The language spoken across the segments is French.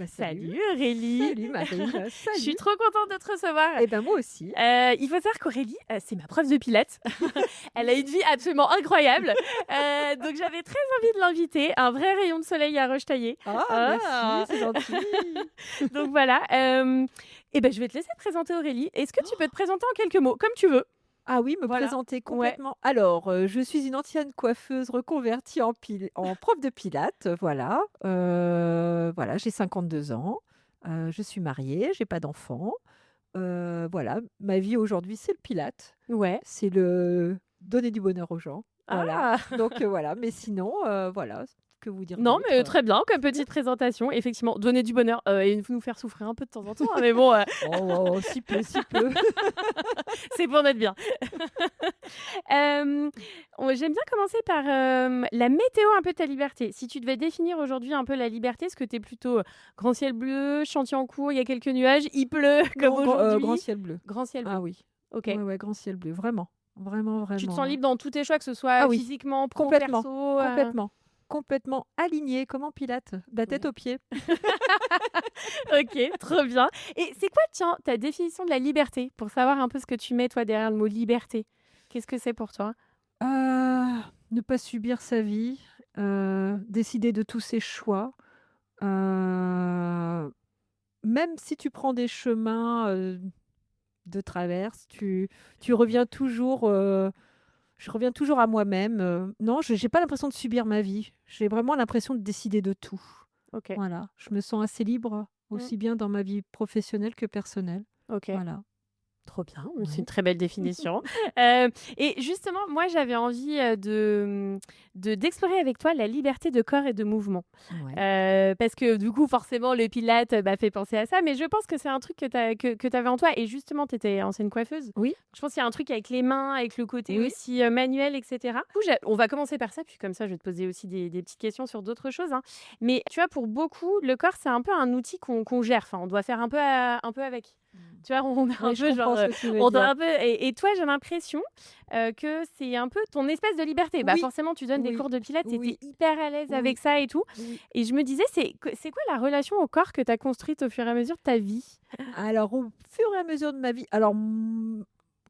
Bah, salut. Salut Aurélie, Salut Marine, je suis salut. trop contente de te recevoir. Et ben moi aussi. Il faut savoir qu'Aurélie, c'est ma prof de pilates. Elle a une vie absolument incroyable, donc j'avais très envie de l'inviter, un vrai rayon de soleil à Roche-Taillé. Ah merci, Ah! c'est gentil. Donc voilà, et ben, je vais te laisser te présenter Aurélie. Est-ce que tu peux te présenter en quelques mots? Comme tu veux. Ah oui, me Voilà. présenter Ouais. complètement. Alors, je suis une ancienne coiffeuse reconvertie en prof de pilates, voilà. Voilà, j'ai 52 ans, je suis mariée, j'ai pas d'enfant. Voilà, ma vie aujourd'hui, c'est le pilates, Ouais. c'est le donner du bonheur aux gens, voilà. Ah! Donc, voilà, mais sinon, voilà, que vous dire Non, mais d'autre? très bien comme petite présentation. Effectivement, donner du bonheur, et nous faire souffrir un peu de temps en temps, hein, mais bon, Oh, si peu, si peu. c'est pour notre bien. Hem, j'aime bien commencer par, la météo un peu de ta liberté. Si tu devais définir aujourd'hui un peu la liberté, est-ce que tu es plutôt, grand ciel bleu, chantier en cours, il y a quelques nuages, il pleut comme Non, grand aujourd'hui? ciel bleu. Grand ciel bleu. Ah oui. OK. Ouais, ouais, grand ciel bleu, vraiment. Vraiment, Tu te sens vraiment. libre dans tous tes choix, que ce Ah soit oui, physiquement, pro, complètement, perso, complètement, complètement aligné comme en pilates, de la tête Ouais. aux pieds. OK, trop bien. Et c'est quoi, tiens, ta définition de la liberté? Pour savoir un peu ce que tu mets, toi, derrière le mot liberté. Qu'est-ce que c'est pour toi? Ne pas subir sa vie, décider de tous ses choix, heu, même si tu prends des chemins, de traverse, tu reviens toujours, je reviens toujours à moi-même, non, j'ai pas l'impression de subir ma vie. J'ai vraiment l'impression de décider de tout. OK. Voilà, je me sens assez libre, Mmh. aussi bien dans ma vie professionnelle que personnelle. OK. Voilà. Trop bien, c'est une Ouais. très belle définition. Et justement, moi, j'avais envie, d'explorer avec toi la liberté de corps et de mouvement. Ouais. Parce que du coup, forcément, le pilates, bah, fait penser à ça, mais je pense que c'est un truc que tu avais en toi et justement, tu étais ancienne coiffeuse. Oui, Je pense qu'il y a un truc avec les mains, avec le côté oui. aussi, manuel et cetera. Du coup, on va commencer par ça, puis comme ça, je vais te poser aussi des petites questions sur d'autres choses, hein. Mais tu vois, pour beaucoup, le corps, c'est un peu un outil qu'on gère, enfin, on doit faire un peu avec. Mmh. Tu vois, on est un Oui, je peu genre, comprends ce que tu veux on doit dire. un peu et toi, j'ai l'impression, que c'est un peu ton espace de liberté. Bah, Oui, forcément, tu donnes des oui, cours de pilates, tu étais oui, hyper à l'aise avec oui, ça et tout oui. et je me disais, c'est quoi la relation au corps que tu as construite au fur et à mesure de ta vie? Alors, au fur et à mesure de ma vie, alors,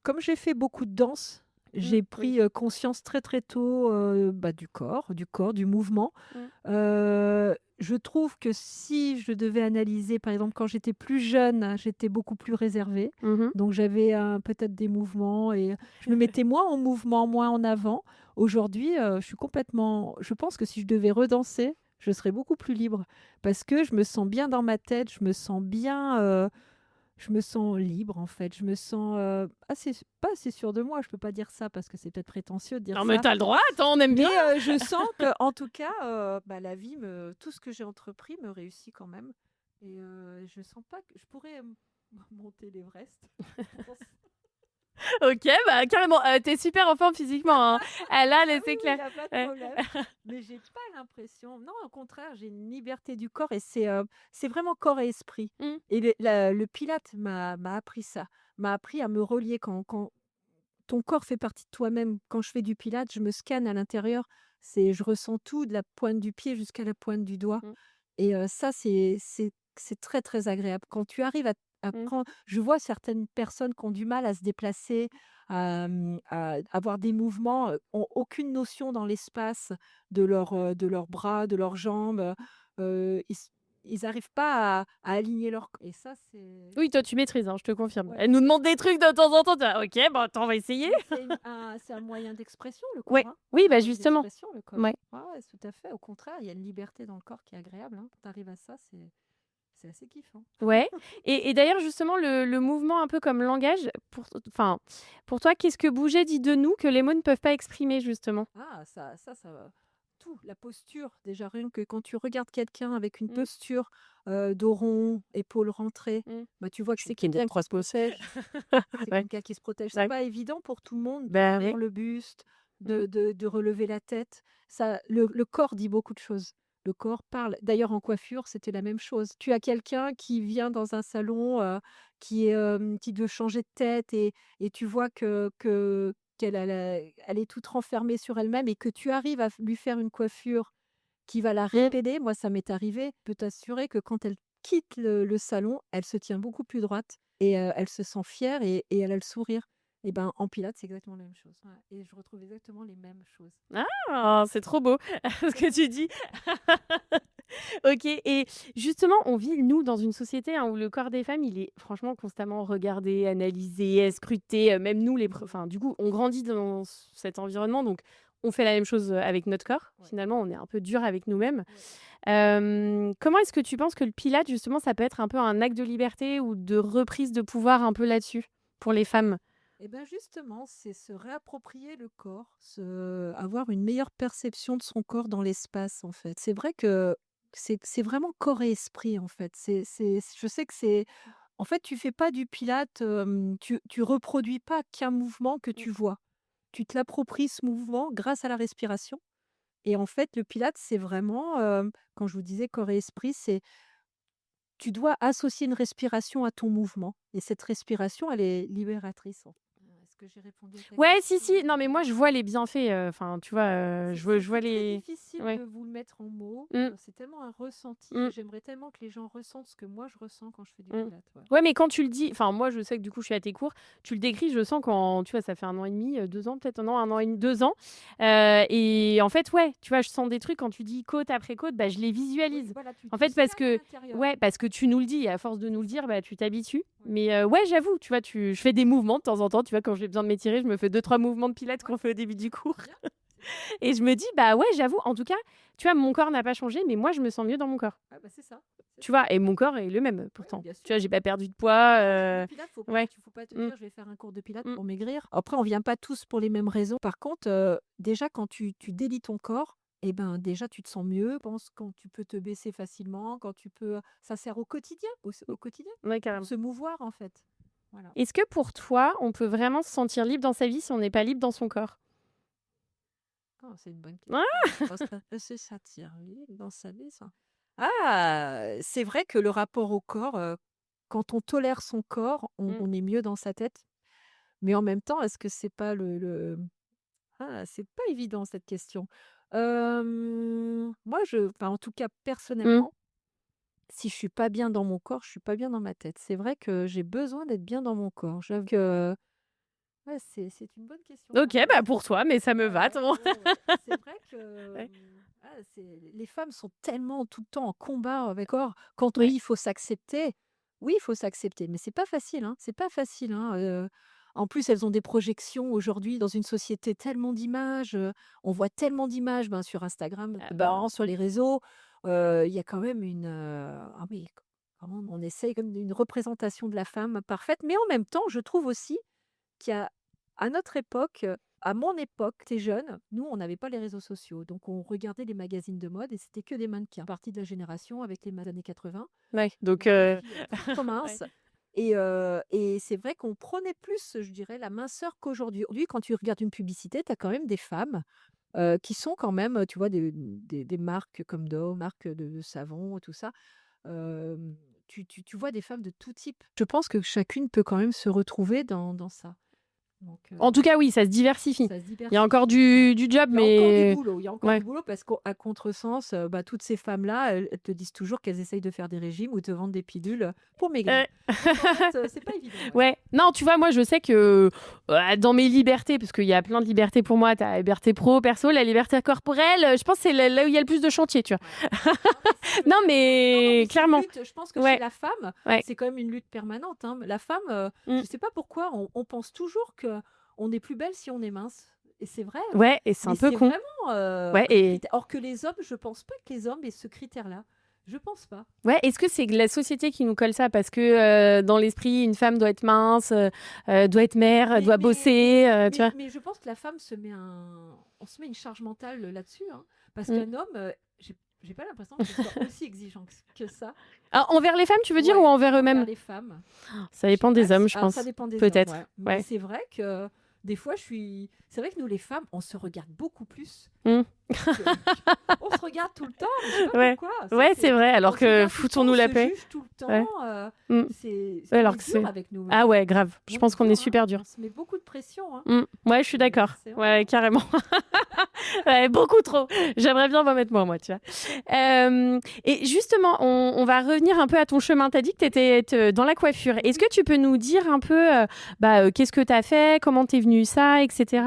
comme j'ai fait beaucoup de danse, j'ai Oui. pris, conscience très, très tôt, bah, du corps, du mouvement. Mmh. Je trouve que si je devais analyser, par exemple, quand j'étais plus jeune, j'étais beaucoup plus réservée. Mmh. Donc j'avais, peut-être des mouvements et je me mettais moins en mouvement, moins en avant. Aujourd'hui, je pense que si je devais redanser, je serais beaucoup plus libre parce que je me sens bien dans ma tête, je me sens bien, je me sens libre, en fait. Je me sens, pas assez sûre de moi, je peux pas dire ça parce que c'est peut-être prétentieux de dire Non, mais ça. tu as le droit, attends, on aime Mais, bien. je sens qu'en tout cas, bah, la vie tout ce que j'ai entrepris me réussit quand même et je sens pas que je pourrais, monter l'Everest, je pense. OK, bah, carrément, tu super en forme physiquement, hein. Ah là, Ah oui, c'est oui, il clair. y a pas de Ouais. problème. Mais j'ai pas l'impression, non, au contraire, j'ai une liberté du corps et c'est vraiment corps et esprit Mmh. et le Pilate m'a appris ça, m'a appris à me relier quand ton corps fait partie de toi-même. Quand je fais du Pilate, je me scanne à l'intérieur, je ressens tout de la pointe du pied jusqu'à la pointe du doigt Mmh. et ça, c'est très, très agréable. Quand tu arrives à Mmh. prendre je vois certaines personnes qui ont du mal à se déplacer, à avoir des mouvements, ont aucune notion dans l'espace de leurs bras, de leurs jambes, ils arrivent pas à aligner leur c et ça, c'est Oui, toi, tu maîtrises, hein, je te confirme. ouais. Elle nous demande des trucs de temps en temps, tu es «OK, bah, attends, on va essayer». Mais c'est un moyen d'expression, le Ouais. corps, hein. Oui, C'est un bah, moyen justement. d'expression, le corps. Ouais. Ouais, ouais, tout à fait. Au contraire, il y a une liberté dans le corps qui est agréable, hein. Quand tu arrives à ça, c'est assez kiffant. Ouais et d'ailleurs, justement, le mouvement un peu comme langage, enfin, pour toi, qu'est-ce que bouger dit de nous que les mots ne peuvent pas exprimer, justement? Ah, ça tout, la posture, déjà, rien que quand tu regardes quelqu'un avec une Mmh. posture, dos rond, épaules rentrées, Mmh. bah, tu vois que Je c'est qui ne quelqu'un qui croise se pas protège. C'est Ouais, quelqu'un qui se protège. C'est ouais. pas évident pour tout le monde Bah, de oui. faire le buste, Mmh. de relever la tête. Ça le corps dit beaucoup de choses. Le corps parle. D'ailleurs, en coiffure, c'était la même chose. Tu as quelqu'un qui vient dans un salon, qui veut changer de tête et tu vois qu'elle est toute renfermée sur elle-même et que tu arrives à lui faire une coiffure qui va la répéter. Moi, ça m'est arrivé. Je peux t'assurer que quand elle quitte le salon, elle se tient beaucoup plus droite et elle se sent fière et elle a le sourire. Et ben, en pilates, c'est exactement la même chose. Ouais, et je retrouve exactement les mêmes choses. Ah, c'est trop beau ce que tu dis. OK et justement, on vit, nous, dans une société, hein, où le corps des femmes, il est franchement constamment regardé, analysé, scruté, même nous les enfin, du coup, on grandit dans cet environnement, donc on fait la même chose, avec notre corps. Ouais. Finalement, on est un peu dur avec nous-mêmes. Ouais. Comment est-ce que tu penses que le pilates, justement, ça peut être un peu un acte de liberté ou de reprise de pouvoir un peu là-dessus, pour les femmes? Et ben justement, c'est se réapproprier le corps, avoir une meilleure perception de son corps dans l'espace, en fait. C'est vrai que c'est vraiment corps et esprit, en fait. Je sais que c'est. En fait, tu fais pas du pilate, tu reproduis pas qu'un mouvement que Mmh. tu vois. Tu te l'appropries ce mouvement grâce à la respiration. Et en fait, le pilate, c'est vraiment, quand je vous disais corps et esprit, c'est tu dois associer une respiration à ton mouvement. Et cette respiration, elle est libératrice. Est-ce que j'ai répondu à ta Ouais, si, question? si. Non, mais moi, je vois les bienfaits, enfin, tu vois, C'est je vois c'est très les difficile ouais. de vous le mettre en mots. Mmh, C'est tellement un ressenti et mmh, j'aimerais tellement que les gens ressentent ce que moi je ressens quand je fais du mmh. pilates, ouais. Ouais, mais quand tu le dis enfin, moi, je sais que, du coup, je suis à tes cours, tu le décris, je sens quand tu vois, ça fait 1 an et demi, 2 ans peut-être? Non, 1 an et demi, 2 ans, et en fait, ouais, tu vois, je sens des trucs quand tu dis côte après côte, bah, je les Oui, visualise. voilà, En tu fait, parce scannes à que l'intérieur. ouais, parce que tu nous le dis et à force de nous le dire, bah, tu t'habitues. Ouais. Mais ouais, j'avoue, tu vois, je fais des mouvements de temps en temps, tu vois, quand j'ai besoin de m'étirer, je me fais 2-3 mouvements de pilates Ouais, qu'on fait au début du cours. c'est bien, c'est bien. Et je me dis: «Bah, ouais, j'avoue, en tout cas, tu vois, mon corps n'a pas changé, mais moi, je me sens mieux dans mon corps». Ouais, bah, c'est Tu ça. vois? Et mon corps est le même, Oui, pourtant. bien Tu sûr. vois, j'ai pas perdu de poids, Non, le pilates, ouais. faut pas te Mmh, dire: «Je vais faire un cours de pilates mmh, pour maigrir». Après, on vient pas tous pour les mêmes raisons. Par contre, déjà quand tu délies ton corps et ben, déjà tu te sens mieux. Pense quand tu peux te baisser facilement, quand tu peux ça sert au quotidien, au quotidien, ouais, pour carrément. se mouvoir, en fait. Voilà. Est-ce que pour toi, on peut vraiment se sentir libre dans sa vie si on n'est pas libre dans son corps? Oh, c'est une bonne Ah! question. C'est ça tire lui dans sa vie, ça. Ah! C'est vrai que le rapport au corps, quand on tolère son corps, Mmh, on est mieux dans sa tête. Mais en même temps, est-ce que c'est pas c'est pas évident cette question. Moi enfin, en tout cas, mmh. personnellement, si je suis pas bien dans mon corps, je suis pas bien dans ma tête. C'est vrai que j'ai besoin d'être bien dans mon corps. J'avoue que ouais, c'est une bonne question quand OK, même. bah, pour toi, mais ça me Ouais, va, ouais, ton ouais, ouais. C'est vrai que, ouais, les femmes sont tellement tout le temps en combat avec corps. Quand oui, ouais. il faut s'accepter, oui, il faut s'accepter, mais c'est pas facile, hein, c'est pas facile, hein, en plus, elles ont des projections aujourd'hui dans une société tellement d'images, on voit tellement d'images, ben, sur Instagram, Ah bah, ben, sur les réseaux, il y a quand même ah oui, quand même, on essaye comme d'une représentation de la femme parfaite, mais en même temps, je trouve aussi qu'il y a à notre époque, à mon époque, tu jeune, nous, on n'avait pas les réseaux sociaux, donc on regardait les magazines de mode et c'était que des mannequins, partie de la génération avec les années 80, ouais, donc donc des filles, trop ouais. minces et c'est vrai qu'on prenait plus, je dirais, la minceur qu'aujourd'hui. Aujourd'hui, quand tu regardes une publicité, tu as quand même des femmes, qui sont quand même, tu vois, des marques comme Dove, marques de savon et tout ça, tu vois des femmes de tout type. Je pense que chacune peut quand même se retrouver dans ça. Donc, En tout cas, oui, ça se diversifie. ça se Il y a encore diversifie, ouais. du job, Il y a encore du mais boulot, il y a encore ouais. du boulot parce qu'à contresens, bah, toutes ces femmes-là, elles te disent toujours qu'elles essayent de faire des régimes ou te vendent des pilules, pour maigrir. Heu Donc en fait, c'est pas évident, ouais. Ouais. Non, tu vois, moi, je sais que, dans mes libertés, parce qu'il y a plein de libertés pour moi, tu as la liberté pro, perso, la liberté corporelle, je pense que c'est là où il y a le plus de chantier, tu vois? Ouais. Non, mais c'est Non, non, non, mais mais c'est une clairement. lutte. Je pense que chez Ouais, la femme, ouais. c'est quand même une lutte permanente, hein. La femme, Mmh. je sais pas pourquoi on pense toujours qu'on est plus belle si on est mince et c'est vrai, hein, Ouais et c'est mais un peu c'est con. vraiment, Ouais un et critère. Or que les hommes, je pense pas que les hommes aient ce critère-là. Je pense pas. ouais, est-ce que c'est la société qui nous colle ça? Parce que, dans l'esprit, une femme doit être mince, doit être mère, Mais doit mais bosser, mais tu mais vois? mais je pense que la femme on se met une charge mentale, là-dessus, hein, parce Mmh. qu'un homme, j'ai pas l'impression qu'il soit aussi exigeant que ça. Ah, envers les femmes, tu veux dire ou Ouais, envers envers eux-mêmes? les femmes. Ça Je sais dépend pas des hommes, si je alors ça pense. dépend des hommes, Peut-être, ouais. Mais ouais. c'est vrai que des fois c'est vrai que nous les femmes, on se regarde beaucoup plus Mmh. que on se regarde tout le temps, mais je sais pas Ouais. pourquoi. Ouais, c'est vrai, On alors se que regarde tout le temps, foutons-nous on la se paix. juge tout le Ouais. temps, Mmh. Ouais, on alors est que dur c'est avec nous-mêmes, ah hein. ouais, grave. Je On est pense qu'on est dur, hein. super dur. On se met beaucoup de pression, hein. Ouais, je suis d'accord. C'est Ouais, carrément. Ouais, beaucoup trop. J'aimerais bien m'en mettre moins, moi, tu vois. Et justement, on va revenir un peu à ton chemin. Tu as dit que tu étais dans la coiffure. Est-ce que tu peux nous dire un peu qu'est-ce que tu as fait, comment t'es venu ça, etc.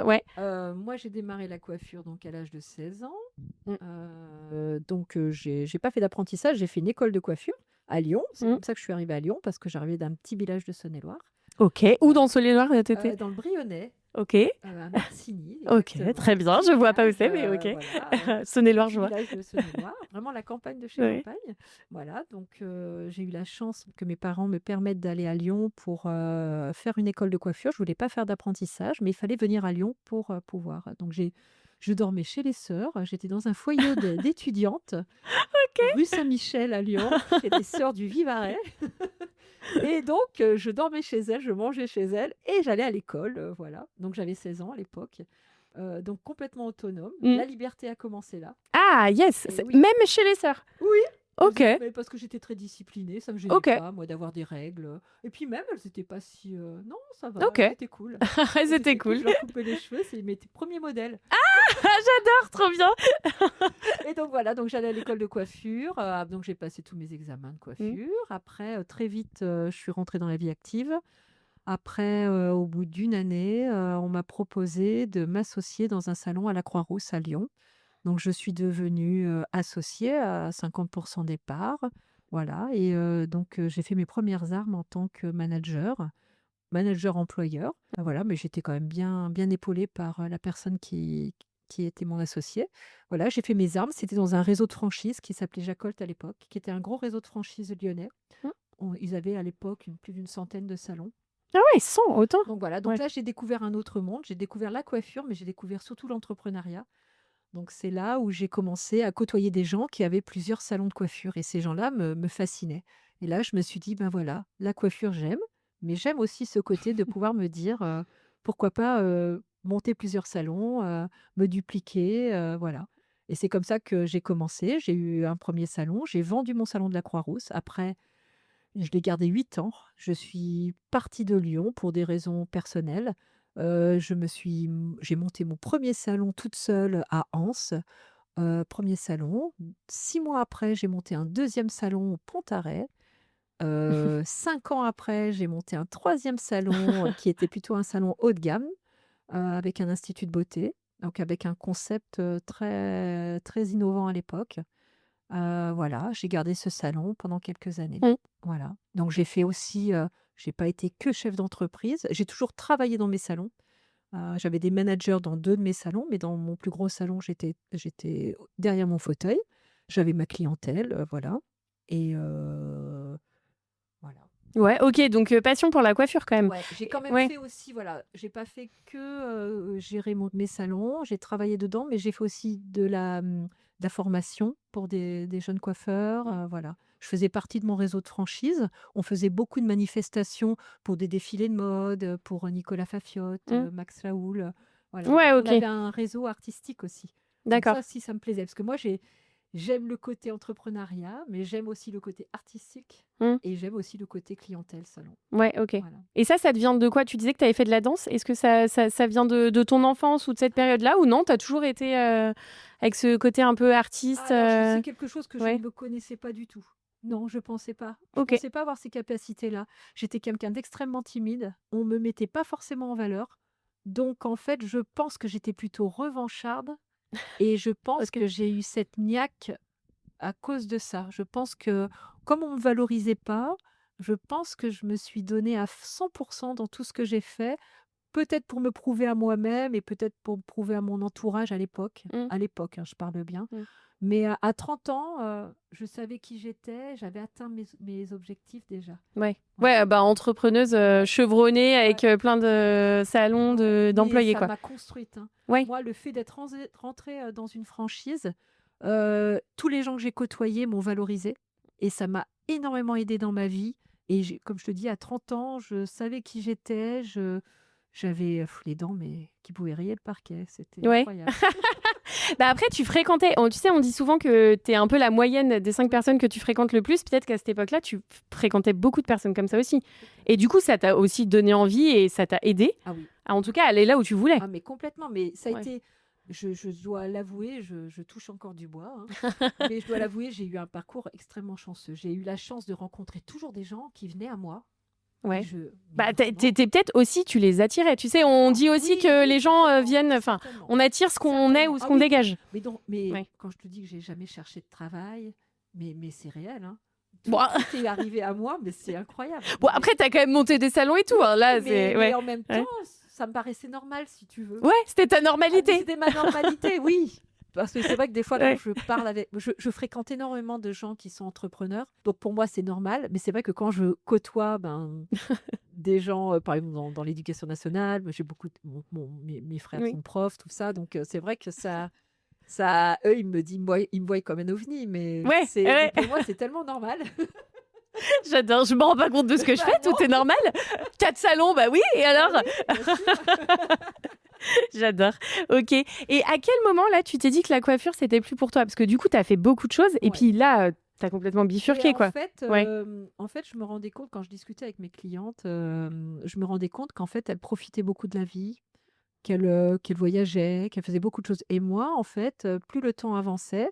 Ouais. Moi, j'ai démarré la coiffure donc à l'âge de 16 ans. Mm. Donc, j'ai pas fait d'apprentissage, j'ai fait une école de coiffure à Lyon. C'est Mm. comme ça que je suis arrivée à Lyon parce que j'arrivais d'un petit village de Saône-et-Loire, Ok. Où dans Saône-et-Loire t'étais? dans le Brionnais, Ok. à Marcigny, Ok, exactement. très bien. Je vois pas où c'est, mais ok. Voilà, Saône-et-Loire, petit je vois. village de Saône-et-Loire, vraiment la campagne de chez Ouais. campagne. Voilà, donc j'ai eu la chance que mes parents me permettent d'aller à Lyon pour faire une école de coiffure. Je voulais pas faire d'apprentissage, mais il fallait venir à Lyon pour pouvoir. Donc je dormais chez les sœurs. J'étais dans un foyer d'étudiantes, rue Saint-Michel à Lyon, chez les sœurs du Vivarais. Et donc, je dormais chez elles, je mangeais chez elles et j'allais à l'école, voilà. Donc j'avais 16 ans à l'époque, donc complètement autonome. Mm. La liberté a commencé là. Ah, yes. Et oui. Même chez les sœurs. Oui. Ok. Mais parce que j'étais très disciplinée, ça me gênait Ok. pas, moi, d'avoir des règles. Et puis même, elles n'étaient pas si... non, ça va, Ok. elles étaient cool. Elles C'était étaient cool. Je leur coupais les cheveux, c'est mes premiers modèles. J'adore, trop bien. Et donc voilà, donc j'allais à l'école de coiffure, donc j'ai passé tous mes examens de coiffure. Après, très vite, je suis rentrée dans la vie active. Après, au bout d'une année, on m'a proposé de m'associer dans un salon à la Croix-Rousse à Lyon. Donc je suis devenue, associée à 50 des parts. Voilà et donc j'ai fait mes premières armes en tant que manager employeur. Voilà, mais j'étais quand même bien épaulée par, la personne qui était mon associé. Voilà, j'ai fait mes armes. C'était dans un réseau de franchise qui s'appelait Jacolt à l'époque, qui était un gros réseau de franchise lyonnais. Mmh. Ils avaient à l'époque plus d'une centaine de salons. Ah ouais, 100 autant. Donc voilà, donc Ouais. là j'ai découvert un autre monde. J'ai découvert la coiffure, mais j'ai découvert surtout l'entrepreneuriat. Donc c'est là où j'ai commencé à côtoyer des gens qui avaient plusieurs salons de coiffure et ces gens-là me fascinaient. Et là, je me suis dit: «Ben voilà, la coiffure j'aime, mais j'aime aussi ce côté de pouvoir me dire, pourquoi pas, monter plusieurs salons, me dupliquer», voilà. Et c'est comme ça que j'ai commencé. J'ai eu un premier salon, j'ai vendu mon salon de la Croix-Rousse. Après, je l'ai gardé 8 ans. Je suis partie de Lyon pour des raisons personnelles. J'ai monté mon premier salon toute seule à Anse, 1er salon. 6 mois après, j'ai monté un deuxième salon au Pont-à-Ré. 5 ans après, j'ai monté un troisième salon, qui était plutôt un salon haut de gamme, avec un institut de beauté, donc avec un concept, très très innovant à l'époque. Voilà, j'ai gardé ce salon pendant quelques années. Mmh. Voilà. Donc j'ai fait aussi, j'ai pas été que chef d'entreprise. J'ai toujours travaillé dans mes salons. J'avais des managers dans 2 de mes salons, mais dans mon plus gros salon, j'étais derrière mon fauteuil. J'avais ma clientèle, voilà et voilà. Ouais, ok, donc passion pour la coiffure quand même. Ouais, j'ai quand même Ouais. fait aussi, voilà, j'ai pas fait que, gérer mes salons, j'ai travaillé dedans, mais j'ai fait aussi de la formation pour des jeunes coiffeurs, voilà. Je faisais partie de mon réseau de franchise. On faisait beaucoup de manifestations pour des défilés de mode, pour Nicolas Fafiotte, Mmh. Max Laoul, voilà. Ouais, On ok. avait un réseau artistique aussi. Donc D'accord. ça aussi, ça me plaisait parce que moi, j'aime le côté entrepreneuriat, mais j'aime aussi le côté artistique Mmh. et j'aime aussi le côté clientèle salon. Ouais, ok. Voilà. Et ça te vient de quoi? Tu disais que tu avais fait de la danse. Est-ce que ça vient de ton enfance ou de cette période-là? Ou non, tu as toujours été avec ce côté un peu artiste Alors, c'est quelque chose que je Ouais. ne me connaissais pas du tout. Non, je pensais pas. Je Ok. pensais pas avoir ces capacités-là. J'étais quelqu'un d'extrêmement timide. On me mettait pas forcément en valeur. Donc, en fait, je pense que j'étais plutôt revancharde et je pense Ok. que j'ai eu cette niaque à cause de ça. Je pense que comme on me valorisait pas, je pense que je me suis donnée à 100 dans tout ce que j'ai fait. Peut-être pour me prouver à moi-même et peut-être pour me prouver à mon entourage à l'époque. Mmh. À l'époque, hein, je parle bien. Mmh. Mais à 30 ans, je savais qui j'étais, j'avais atteint mes objectifs déjà. Ouais. Ouais. Ouais, bah entrepreneuse chevronnée avec plein de salons Mais d'employés, ça quoi. m'a construite, hein. Ouais. Moi, le fait d'être rentrée, dans une franchise, tous les gens que j'ai côtoyés m'ont valorisée et ça m'a énormément aidée dans ma vie et comme je te dis, à 30 ans, je savais qui j'étais, j'avais les dents, mais qui pouvaient rayer le parquet. C'était Ouais. incroyable. Bah, après, tu fréquentais tu sais, on dit souvent que tu es un peu la moyenne des 5 Oui, personnes que tu fréquentes le plus. Peut-être qu'à cette époque-là, tu fréquentais beaucoup de personnes comme ça aussi. peut-être. Et du coup, ça t'a aussi donné envie et ça t'a aidé Ah oui. à, en tout cas, aller là où tu voulais. Ah mais complètement, mais ça a Ouais. été je dois l'avouer, je touche encore du bois, hein, mais je dois l'avouer, j'ai eu un parcours extrêmement chanceux. J'ai eu la chance de rencontrer toujours des gens qui venaient à moi et Ouais. mais Bah, vraiment t'étais peut-être aussi, tu les attirais. Tu sais, on dit aussi oui, que oui, les gens certainement, viennent, enfin, certainement, on attire ce qu'on est ou certainement. ce Ah qu'on oui, dégage. mais Ouais. quand je te dis que j'ai jamais cherché de travail, mais c'est réel, hein. Bon, Tout est arrivé à moi, mais c'est incroyable. bon, Non mais après, t'as quand même monté des salons et tout, hein. Là, c'est. mais Ouais. en même temps, Ouais. ça me paraissait normal si tu veux. Ouais, c'était ta Ah mais normalité. c'était ma normalité, oui. Parce que c'est vrai que des fois, quand Ouais. je parle avec je fréquente énormément de gens qui sont entrepreneurs, donc pour moi, c'est normal. Mais c'est vrai que quand je côtoie, des gens, par exemple dans l'éducation nationale, j'ai beaucoup de mes frères Oui. sont profs, tout ça, donc c'est vrai que ça eux, ils me voient comme un ovni, Ouais, mais ouais. pour moi, c'est tellement normal. J'adore. Je me rends pas compte de ce que je Bah fais. non, Tout est normal. 4 salons, bah oui. Et bah alors? oui, bien sûr. J'adore. Ok. Et à quel moment, là, tu t'es dit que la coiffure, c'était plus pour toi? Parce que du coup, tu as fait beaucoup de choses. Et Ouais. puis là, tu as complètement Et bifurqué, quoi. Ouais. en fait, je me rendais compte quand je discutais avec mes clientes, je me rendais compte qu'en fait, elles profitaient beaucoup de la vie, qu'elles voyageaient, qu'elles faisaient beaucoup de choses. Et moi, en fait, plus le temps avançait,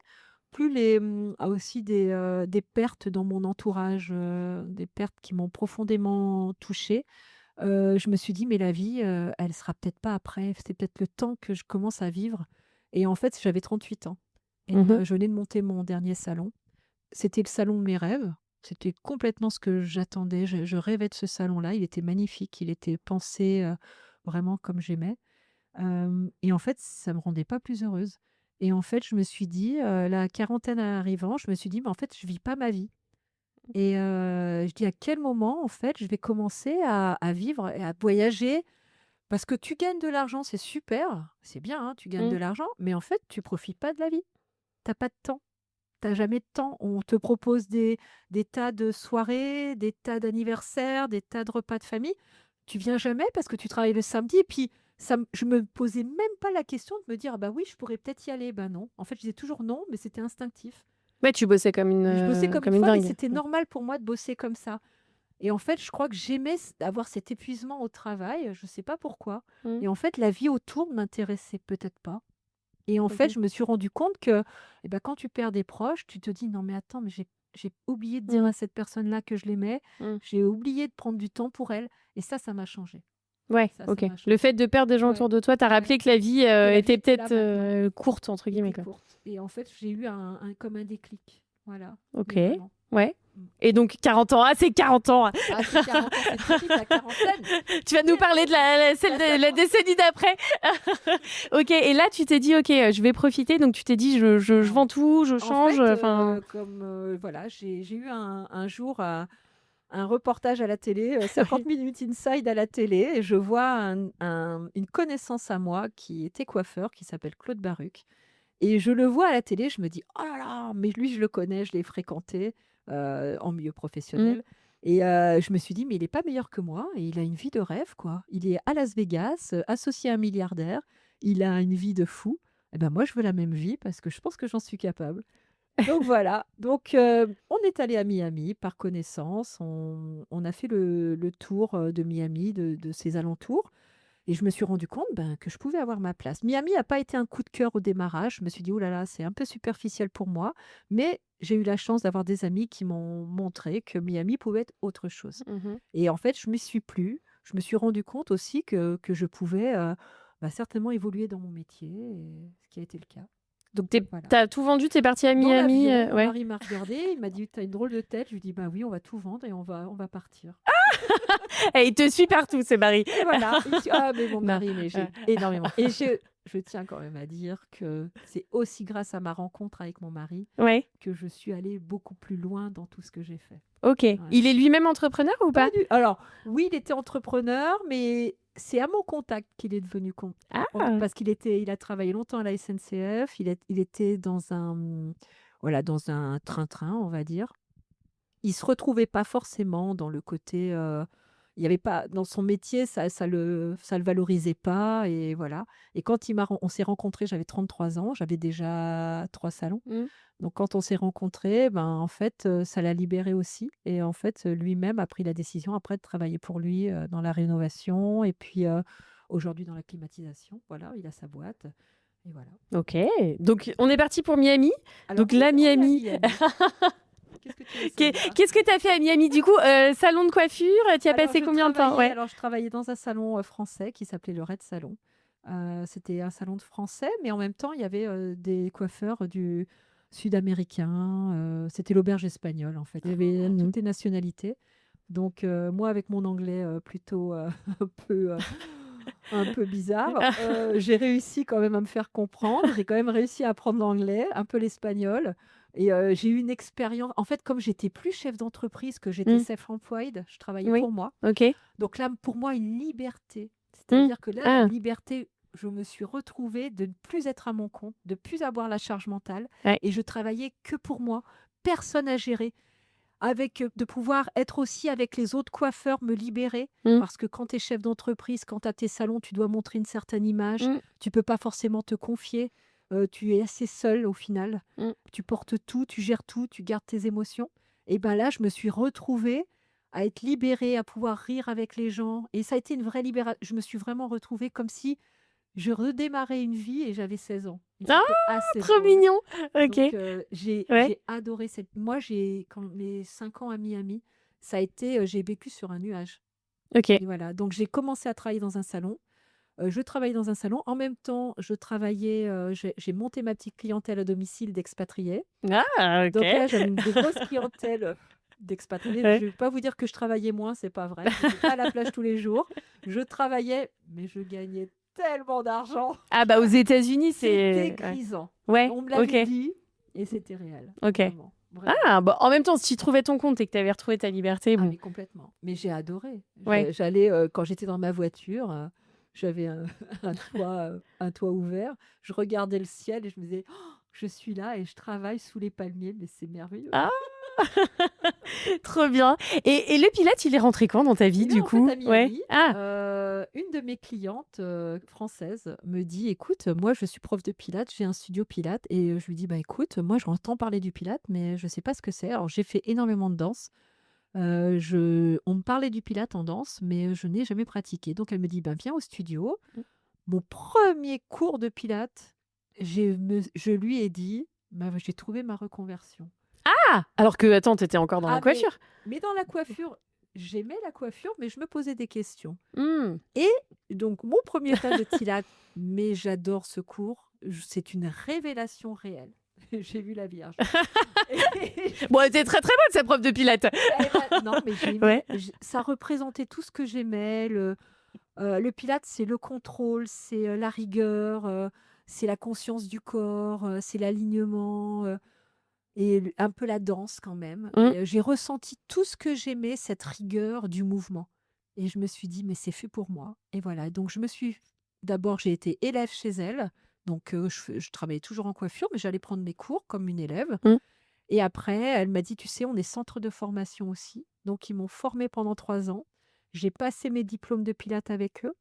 plus aussi des pertes dans mon entourage, des pertes qui m'ont profondément touchée. Je me suis dit: «Mais la vie, elle sera peut-être pas après, c'est peut-être le temps que je commence à vivre». Et en fait, j'avais 38 ans et Mhm. je venais de monter mon dernier salon. C'était le salon de mes rêves. C'était complètement ce que j'attendais. Je rêvais de ce salon-là. Il était magnifique. Il était pensé, vraiment comme j'aimais. Et en fait, ça me rendait pas plus heureuse. Et en fait, je me suis dit, la quarantaine arrivant, je me suis dit: «Mais en fait, je vis pas ma vie». Et je dis: «À quel moment, en fait, je vais commencer à vivre et à voyager?» Parce que tu gagnes de l'argent, c'est super, c'est bien, hein, tu gagnes de Mm. l'argent, mais en fait, tu profites pas de la vie. T'as pas de temps. T'as jamais de temps. On te propose des tas de soirées, des tas d'anniversaires, des tas de repas de famille. Tu viens jamais parce que tu travailles le samedi. Et puis, je me posais même pas la question de me dire, ah bah oui, je pourrais peut-être y aller. Ben non. En fait, je disais toujours non, mais c'était instinctif. Ouais, tu bossais Je bossais comme une comme une folle et dingue. c'était normal pour moi de bosser comme ça. Et en fait, je crois que j'aimais avoir cet épuisement au travail. Je sais pas pourquoi. Mm. Et en fait, la vie autour ne m'intéressait peut-être pas. Et en fait, Ok. je me suis rendu compte que, eh ben, quand tu perds des proches, tu te dis: «Non mais attends, mais j'ai oublié de dire Mm. à cette personne-là que je l'aimais, Mm. j'ai oublié de prendre du temps pour elle» et ça m'a changé. Ouais, Ça ok. m'a Le changé. fait de perdre des gens Ouais, autour de toi t'a ouais, rappelé que la vie que la vie était était là peut-être maintenant, courte, entre guillemets, était quoi. courte et en fait, j'ai eu comme un déclic. Voilà, Ok. mais vraiment. Ouais. Mmh. Et donc 40 ans, c'est 40 ans. Ah, c'est 40 ans, c'est terrible la quarantaine. Tu vas nous parler de celle La de la cinquantaine. décennie d'après. Ok, et là tu t'es dit, ok, je vais profiter. Donc tu t'es dit, je Non. vends tout, je En change. fait, Enfin, voilà, j'ai eu un jour, un reportage à la télé, 50 oui. minutes inside à la télé et je vois une connaissance à moi qui était coiffeur, qui s'appelle Claude Baruc et je le vois à la télé, je me dis: «Oh là là, mais lui je le connais, je l'ai fréquenté, en milieu Mm. professionnel» et je me suis dit: «Mais il est pas meilleur que moi et il a une vie de rêve, quoi. Il est à Las Vegas, associé à un milliardaire, il a une vie de fou et ben moi je veux la même vie parce que je pense que j'en suis capable». Donc voilà, donc on est allé à Miami par connaissance, on a fait le tour, de Miami, de ses alentours et je me suis rendu compte, que je pouvais avoir ma place. Miami n'a pas été un coup de cœur au démarrage, je me suis dit: «Ouh là là, c'est un peu superficiel pour moi», mais j'ai eu la chance d'avoir des amis qui m'ont montré que Miami pouvait être autre chose Mhm. et en fait, je m'y suis plu. Je me suis rendu compte aussi que je pouvais, certainement évoluer dans mon métier et ce qui a été le cas. Donc Voilà. t'as tout vendu, t'es partie à Dans Miami. l'avion, mon Ouais. mari m'a regardé, il m'a dit: «Tu as une drôle de tête». Je lui dis: «Bah oui, on va tout vendre et on va partir». Et il te suit partout, c'est Marie. Et voilà, mais mon Non. mari, mais euh, j'ai énormément et je tiens quand même à dire que c'est aussi grâce à ma rencontre avec mon mari Ouais. que je suis allée beaucoup plus loin dans tout ce que j'ai fait. Ok. Ouais. Il est lui-même entrepreneur ou pas? Alors oui, il était entrepreneur, mais c'est à mon contact qu'il est devenu Ah. parce il a travaillé longtemps à la SNCF, il était dans voilà, dans un train-train, on va dire. Il se retrouvait pas forcément dans le côté, il y avait pas dans son métier, ça le valorisait pas et voilà. Et quand on s'est rencontrés, j'avais 33 ans, j'avais déjà 3 salons. Mmh. Donc quand on s'est rencontrés, ben, en fait, ça l'a libéré aussi et en fait, lui-même a pris la décision après de travailler pour lui, dans la rénovation et puis, aujourd'hui dans la climatisation. Voilà, il a sa boîte et voilà. OK. Donc on est parti pour Miami. Alors Donc oui, là, on est à Miami. Miami. Qu'est-ce que tu veux savoir? Qu'est-ce que tu as fait à Miami du coup? Salon de coiffure, tu y as passé combien de temps? Ouais. Je travaillais dans un salon, français qui s'appelait le Red Salon. C'était un salon de français, mais en même temps, il y avait, des coiffeurs du sud-américain, c'était l'auberge espagnole, en fait. Il y avait Mmh. toutes les nationalités. Donc, moi, avec mon anglais, plutôt, un peu, un peu bizarre, j'ai réussi quand même à me faire comprendre. J'ai quand même réussi à apprendre l'anglais, un peu l'espagnol et j'ai eu une expérience en fait, comme j'étais plus chef d'entreprise, que j'étais Mmh. self-employed, je travaillais Oui. pour moi. OK. Donc là, pour moi, une liberté. Mmh. C'est-à-dire que là, la Ah! liberté, je me suis retrouvée de ne plus être à mon compte, de plus avoir la charge mentale Ouais. et je travaillais que pour moi, personne à gérer. De pouvoir être aussi avec les autres coiffeurs, me libérer. Mmh. Parce que quand tu es chef d'entreprise, quand tu as tes salons, tu dois montrer une certaine image. Mmh. Tu peux pas forcément te confier. Tu es assez seul au final. Mmh. Tu portes tout, tu gères tout, tu gardes tes émotions. Et ben là, je me suis retrouvée à être libérée, à pouvoir rire avec les gens. Et ça a été une vraie libération. Je me suis vraiment retrouvée comme si je redémarrais une vie et j'avais 16 ans. Et Ah! c'était assez Trop drôle. mignon. OK. Donc, Ouais. j'ai adoré moi, quand mes 5 ans à Miami, ça a été, j'ai vécu sur un nuage OK. et voilà. Donc j'ai commencé à travailler dans un salon. Je travaillais dans un salon. En même temps, je travaillais, j'ai monté ma petite clientèle à domicile d'expatriés. Ah! OK. Donc là, j'avais une grosse clientèle, d'expatriés. Ouais. Je vais pas vous dire que je travaillais moins, c'est pas vrai. J'étais pas à la plage tous les jours. Je travaillais, mais je gagnais tellement d'argent. Ah bah, aux États-Unis, C'était c'est ouais. grisant. Ouais, On me OK. l'avait dit et c'était réel, OK. vraiment, vraiment. Ah, bah, en même temps, si tu trouvais ton compte et que tu avais retrouvé ta liberté, Ah bon. mais complètement. Mais j'ai adoré. Ouais. J'allais, quand j'étais dans ma voiture, j'avais un un toit ouvert, je regardais le ciel et je me disais: «Oh, je suis là et je travaille sous les palmiers, mais c'est merveilleux». Ah! Trop bien. Et le pilates, il est rentré quand dans ta vie, Et là, du en fait, coup? à Ouais. Miami, Ah! une de mes clientes, françaises me dit: «Écoute, moi, je suis prof de pilates, j'ai un studio pilates» et je lui dis: «Bah, écoute, moi, j'entends parler du pilates, mais je sais pas ce que c'est». Alors, j'ai fait énormément de danse. On me parlait du pilates en danse, mais je n'ai jamais pratiqué. Donc elle me dit: «Ben, viens au studio». Mmh. Mon premier cours de pilates, je lui ai dit: «Bah, j'ai trouvé ma reconversion». Ah! Alors que, attends, tu étais encore dans la Ah mais coiffure? mais dans la coiffure, j'aimais la coiffure, mais je me posais des questions Mmh. et donc mon premier tas de pilates, mais j'adore ce cours, c'est une révélation réelle. J'ai vu la Vierge et Bon, elle était très, très bonne, sa prof de pilates. eh ben, non, mais j'ai aimé, Ouais. ça représentait tout ce que j'aimais. Le Pilates, c'est le contrôle, c'est, la rigueur, c'est la conscience du corps, c'est l'alignement, et un peu la danse quand même. Mmh. Et j'ai ressenti tout ce que j'aimais, cette rigueur du mouvement. Et je me suis dit: «Mais c'est fait pour moi» et voilà. Donc d'abord, j'ai été élève chez elle, donc je travaillais toujours en coiffure, mais j'allais prendre mes cours comme une élève. Mmh. Et après, elle m'a dit: «Tu sais, on est centre de formation aussi». Donc ils m'ont formée pendant 3 ans. J'ai passé mes diplômes de pilates avec eux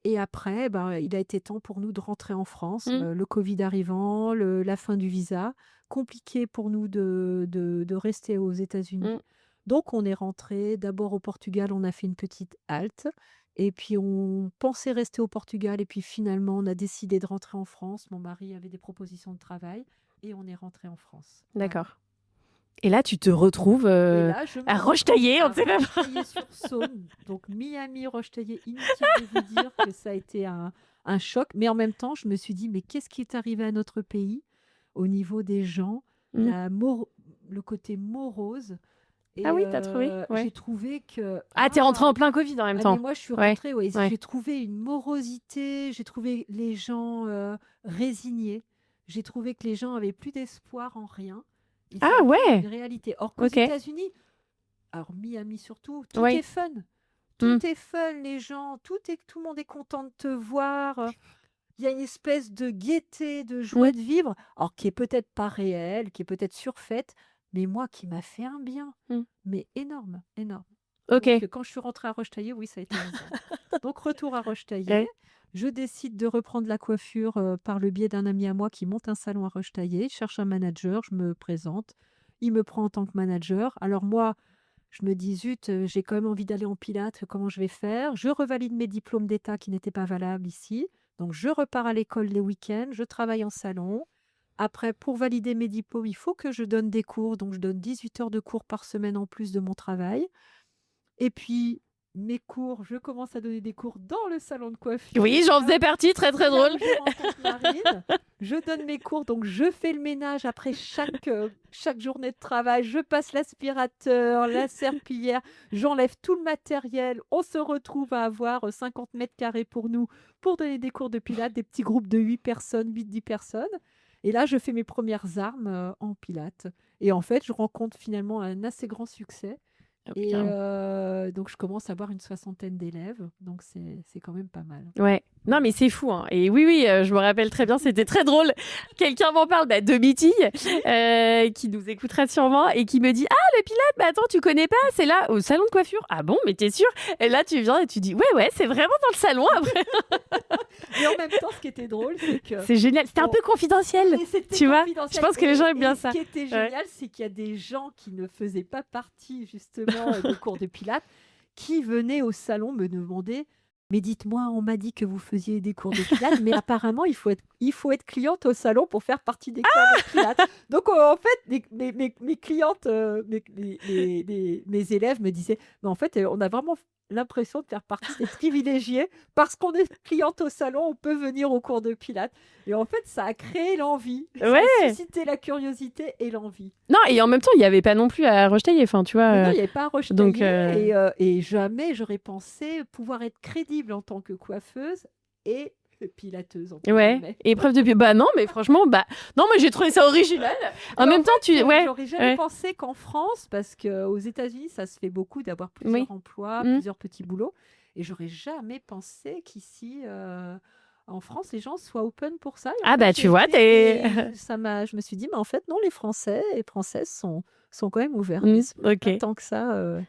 et après, ben, il a été temps pour nous de rentrer en France, Mmh. le covid arrivant, la fin du visa. Compliqué pour nous de rester aux États-Unis. Mmh. Donc on est rentré d'abord au Portugal, on a fait une petite halte et puis on pensait rester au Portugal et puis finalement on a décidé de rentrer en France. Mon mari avait des propositions de travail et on est rentré en France. Voilà. D'accord. Et là, tu te retrouves, Et là, je me à retrouve Rochetaillé, on à ne sait même pas. Rochetaillé-sur-Saône, donc Miami, Rochetaillé. Inutile de vous dire que ça a été un choc, mais en même temps, je me suis dit: «Mais qu'est-ce qui est arrivé à notre pays au niveau des gens?» Mmh. Le côté morose Ah et oui, tu as trouvé? j'ai Ouais. trouvé que Ah, tu es rentrée en plein Covid en même mais temps? moi, je suis Ouais. rentrée, ouais, Ouais. j'ai trouvé une morosité, j'ai trouvé les gens, résignés. J'ai trouvé que les gens avaient plus d'espoir en rien et ça Ah a été ouais! une réalité. Or qu'aux OK. États-Unis, alors Miami surtout, tout Oui. est fun. Mmh. Tout est fun, les gens, tout le monde est content de te voir. Il y a une espèce de gaieté, de joie Mmh. de vivre, alors qui est peut-être pas réelle, qui est peut-être surfaite, mais moi qui m'a fait un bien, Mmh. mais énorme, énorme. OK. Donc, quand je suis rentrée à Roche-Taillé, oui, ça a été 11 ans. Donc, retour à Roche-Taillé. Ouais. Je décide de reprendre la coiffure par le biais d'un ami à moi qui monte un salon à Roche-Taillé. Il cherche un manager, je me présente. Il me prend en tant que manager. Alors moi, je me dis, zut, j'ai quand même envie d'aller en pilates, comment je vais faire? Je revalide mes diplômes d'État qui n'étaient pas valables ici. Donc, je repars à l'école les week-ends, je travaille en salon. Après, pour valider mes diplômes, il faut que je donne des cours. Donc, je donne 18 heures de cours par semaine en plus de mon travail. Et puis, mes cours, je commence à donner des cours dans le salon de coiffure. Oui, j'en Là, faisais partie, très, très c'est là drôle. où je rencontre Marine. Je donne mes cours, donc je fais le ménage après chaque journée de travail. Je passe l'aspirateur, la serpillière, j'enlève tout le matériel. On se retrouve à avoir 50 mètres carrés pour nous, pour donner des cours de pilates, des petits groupes de 8 personnes, 8-10 personnes. Et là, je fais mes premières armes en pilates. Et en fait, je rencontre finalement un assez grand succès. Ah oui, Et carrément. donc, je commence à avoir une soixantaine d'élèves. Donc, c'est quand même pas mal. Ouais. Non, mais c'est fou, hein. Et oui, oui, je me rappelle très bien, c'était très drôle. Quelqu'un m'en parle, de Mitty, qui nous écoutera sûrement et qui me dit: «Ah, le pilates, bah attends, tu connais pas? C'est là, au salon de coiffure». «Ah bon? Mais t'es sûre?» Et là, tu viens et tu dis: «Ouais, ouais, c'est vraiment dans le salon après». Et en même temps, ce qui était drôle, c'est que C'est génial. C'était un peu confidentiel, et c'était tu vois? confidentiel. Je pense que les gens aiment bien Et ce ça. qui était Ouais. génial, c'est qu'il y a des gens qui ne faisaient pas partie justement des cours de pilates, qui venaient au salon me demander: «Mais dites-moi, on m'a dit que vous faisiez des cours de pilates, mais apparemment il faut être cliente au salon pour faire partie des cours de pilates». Donc en fait, mes clientes, mes élèves me disaient: «Mais en fait, on a vraiment l'impression de faire partie des privilégiés parce qu'on est cliente au salon, on peut venir aux cours de pilates». Et en fait, ça a créé l'envie, ça a Ouais. suscité la curiosité et l'envie. Non, et en même temps, il y avait pas non plus à Roche-Taillé, enfin, tu vois? Mais non, il n'y avait pas à Donc et jamais j'aurais pensé pouvoir être crédible en tant que coiffeuse et pilateuse, entre ouais, guillemets. épreuve de bah non, mais franchement, bah non, mais j'ai trouvé ça original. En Et même temps, tu ouais, j'aurais jamais ouais, pensé qu'en France, parce qu'aux États-Unis, ça se fait beaucoup d'avoir plusieurs oui. emplois, Mmh. plusieurs petits boulots. Et j'aurais jamais pensé qu'ici, en France, les gens soient open pour ça. Et en Ah fait, bah, tu vois, t'es je me suis dit, mais en fait, non, les Français et Françaises sont quand même ouverts, mais Mmh, ils sont pas OK. tant que ça euh,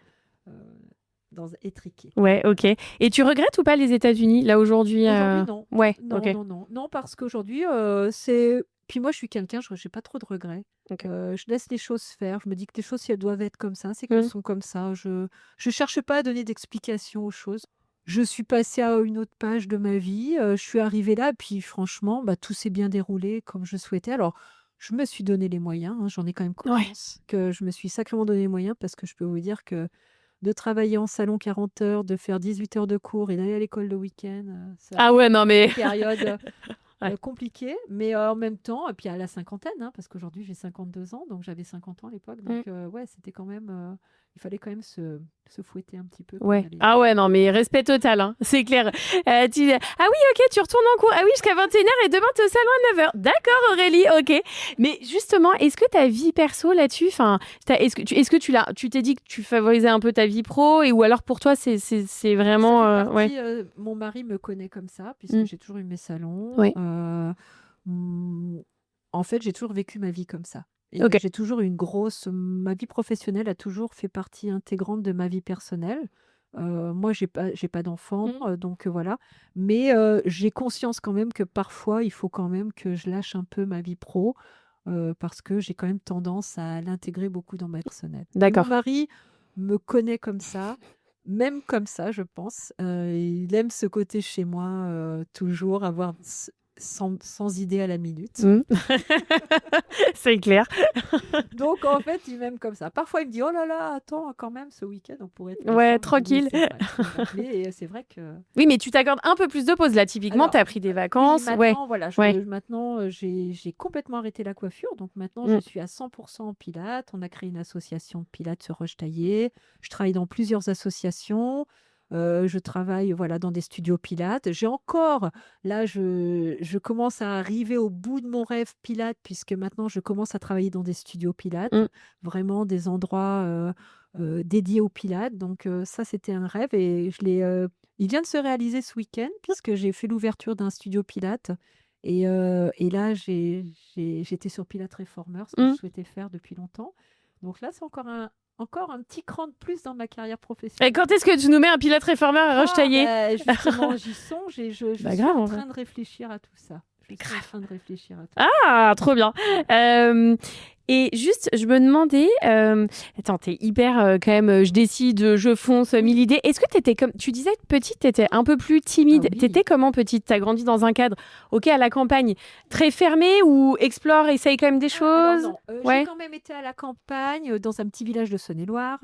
étriqués. Ouais, OK. Et tu regrettes ou pas les États-Unis, là, aujourd'hui? Aujourd'hui, non. Ouais, Non, OK. non, non. Non, parce qu'aujourd'hui, c'est. Puis moi, je suis quelqu'un, je n'ai pas trop de regrets. OK. Je laisse les choses faire. Je me dis que les choses, si elles doivent être comme ça, c'est qu'elles Mmh. sont comme ça. Je ne cherche pas à donner d'explications aux choses. Je suis passée à une autre page de ma vie. Je suis arrivée là, puis franchement, bah, tout s'est bien déroulé comme je souhaitais. Alors, je me suis donné les moyens. J'en ai quand même Ouais. conscience que je me suis sacrément donné les moyens parce que je peux vous dire que de travailler en salon 40 heures, de faire 18 heures de cours et d'aller à l'école le week-end, ça a Ah ouais, non, mais été une période ouais. compliquée, mais en même temps, et puis à la cinquantaine, hein, parce qu'aujourd'hui j'ai 52 ans, donc j'avais 50 ans à l'époque, Mmh. donc ouais, c'était quand même, il fallait quand même se fouetter un petit peu pour Ouais. aller. Ah ouais, non, mais respect total, hein, c'est clair. Ah oui, OK, tu retournes en cours. Ah oui, jusqu'à 21 h et demain, tu es au salon à 9 h. D'accord, Aurélie, OK. Mais justement, est-ce que ta vie perso là-dessus, enfin, tu t'es dit que tu favorisais un peu ta vie pro et ou alors pour toi, c'est Ça vraiment, fait ouais. partie, mon mari me connaît comme ça, puisque Mmh. j'ai toujours eu mes salons. Oui. Mmh, En fait, j'ai toujours vécu ma vie comme ça. Et OK. j'ai toujours eu ma vie professionnelle a toujours fait partie intégrante de ma vie personnelle. Moi, j'ai pas d'enfant, Mmh. donc voilà. Mais j'ai conscience quand même que parfois, il faut quand même que je lâche un peu ma vie pro, parce que j'ai quand même tendance à l'intégrer beaucoup dans ma vie personnelle. Et mon D'accord. mari me connaît comme ça, même comme ça, je pense. Il aime ce côté chez moi, toujours avoir sans idée à la minute. Mmh. C'est clair. Donc en fait, il m'aime comme ça. Parfois, il me dit: «Oh là là, attends, quand même, ce week-end, on pourrait être Ouais, ensemble». Je dis: «Oui, tranquille. c'est vrai, c'est vrai». Mais c'est vrai que Oui, mais tu t'accordes un peu plus de pause là, typiquement, tu alors, as pris des oui, vacances. Ouais. maintenant, voilà, Ouais. maintenant, j'ai complètement arrêté la coiffure. Donc maintenant, je Mmh. suis à 100 en pilates. On a créé une association de pilates sur Roche-Taillé. Je travaille dans plusieurs associations. Je travaille, voilà, dans des studios pilates. J'ai encore là, je commence à arriver au bout de mon rêve pilates, puisque maintenant je commence à travailler dans des studios pilates, Mmh. vraiment des endroits, dédiés aux pilates. Donc ça, c'était un rêve et il vient de se réaliser ce week-end puisque j'ai fait l'ouverture d'un studio pilates et là, j'étais sur Pilates Reformer, ce que je Mmh. souhaitais faire depuis longtemps. Donc là, c'est encore encore un petit cran de plus dans ma carrière Et professionnelle. quand est-ce que tu nous mets un pilote réformeur à Roche-Taillé? Justement, j'y songe et je Bah suis grave, en en vrai. train de réfléchir à tout ça. Je suis en Grave. train de réfléchir à tout ça. Ah, trop bien. Ouais. Et juste, je me demandais, attends, t'es hyper quand même, je décide, je fonce, mille Oui. idées. Est-ce que t'étais comme, tu disais que petite, t'étais un peu plus Ah timide. oui. T'étais comment petite? T'as grandi dans un cadre, ok, à la campagne, très fermé ou explore, essaye quand même des Alors choses? non, j'ai Ouais. quand même été à la campagne, dans un petit village de Saône-et-Loire,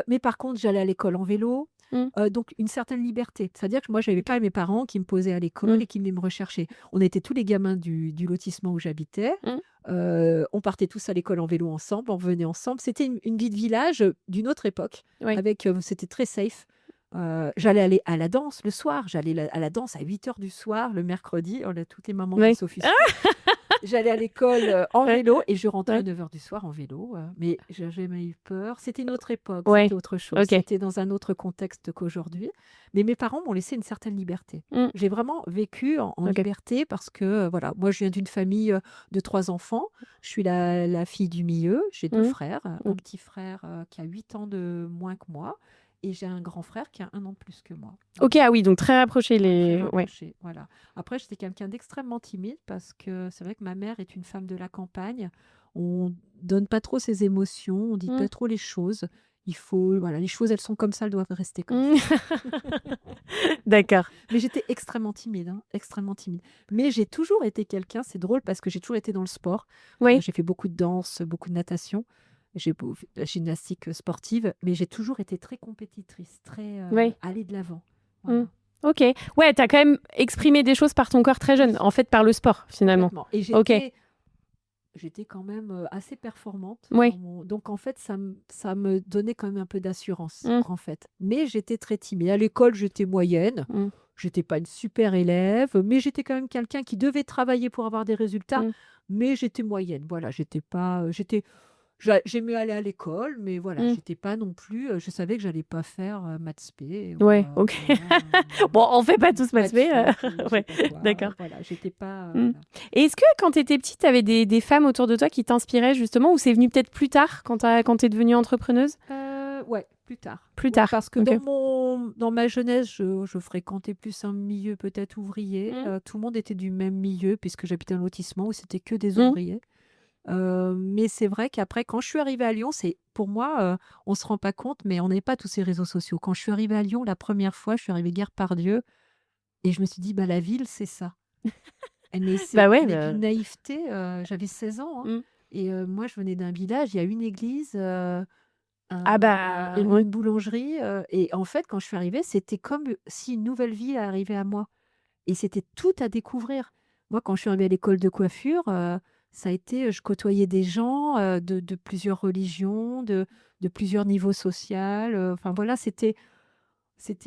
mais par contre, j'allais à l'école en vélo, Mm, donc une certaine liberté. C'est-à-dire que moi, j'avais ok. pas mes parents qui me posaient à l'école Mm, et qui venaient me rechercher. On était tous les gamins du lotissement où j'habitais, mm, on partait tous à l'école en vélo ensemble, on revenait ensemble. C'était une vie de village, d'une autre époque ouais. avec, c'était très safe. J'allais aller à la danse le soir, à la danse à 8 heures du soir le mercredi. Oh là, toutes les mamans qui Ouais. s'offusquent. J'allais à l'école, en Ouais. vélo et je rentrais à Ouais. 9 heures du soir en vélo, mais j'ai jamais eu peur. C'était une autre époque, Ouais. c'était autre chose. Ok. C'était dans un autre contexte qu'aujourd'hui. Mais mes parents m'ont laissé une certaine liberté. Mm, J'ai vraiment vécu en ok. liberté parce que, voilà, moi je viens d'une famille, de 3 enfants. Je suis la fille du milieu. J'ai 2 Mm, frères, un mm. petit frère, qui a 8 ans de moins que moi et j'ai un grand frère qui a 1 an de plus que moi. Ok, Voilà. ah oui, donc très rapproché Ouais, très les. Ouais. rapprochés, voilà. Après, j'étais quelqu'un d'extrêmement timide parce que c'est vrai que ma mère est une femme de la campagne. On donne pas trop ses émotions, on dit Mm, pas trop les choses. Il faut, voilà, les choses, elles sont comme ça, elles doivent rester comme mm. ça. D'accord. Mais j'étais extrêmement timide, hein, extrêmement timide. Mais j'ai toujours été quelqu'un, c'est drôle parce que j'ai toujours été dans le sport. Oui. J'ai fait beaucoup de danse, beaucoup de natation. J'ai fait de la gymnastique sportive, mais j'ai toujours été très compétitrice, très Oui. aller de l'avant. Mm. Voilà. Ok. Ouais, t'as quand même exprimé des choses par ton corps très jeune, Oui, en fait, par le sport, finalement. complètement. Et Ok. j'étais quand même, assez performante Oui. donc en fait, ça me donnait quand même un peu d'assurance, Mm, en fait. Mais j'étais très timide. À l'école, j'étais moyenne. mm, J'étais pas une super élève, mais j'étais quand même quelqu'un qui devait travailler pour avoir des résultats, mm, mais j'étais moyenne. Voilà, j'étais pas, j'aimais aller à l'école, mais voilà, mm. j'étais pas non plus, je savais que j'allais pas faire, maths spé ou, Ouais, ok. voilà, Bon, on fait pas tous maths maths spé, phys ou je sais ouais, pas quoi, d'accord. voilà, j'étais pas, Mm. voilà. Et est-ce que quand tu étais petite, tu avais des femmes autour de toi qui t'inspiraient justement, ou c'est venu peut-être plus tard quand tu es devenue entrepreneuse? Ouais, plus tard. Plus Ouais, tard, parce que ok. dans ma jeunesse, je fréquentais plus un milieu peut-être ouvrier. Mm, Tout le monde était du même milieu puisque j'habitais un lotissement où c'était que des mm, ouvriers. Mais c'est vrai qu'après, quand je suis arrivée à Lyon, c'est pour moi, on se rend pas compte, mais on n'avait pas tous ces réseaux sociaux. Quand je suis arrivée à Lyon, la première fois, je suis arrivée gare Pardieu et je me suis dit, bah, la ville, c'est ça. Mais Bah c'est ouais, avec bah, une naïveté, j'avais 16 ans, hein, mm. et moi, je venais d'un village, il y a une église, Ah bah, une ouais. boulangerie, et en fait, quand je suis arrivée, c'était comme si une nouvelle vie arrivait à moi et c'était tout à découvrir. Moi, quand je suis arrivée à l'école de coiffure, ça a été, je côtoyais des gens, de plusieurs religions, de plusieurs niveaux social, enfin voilà, c'était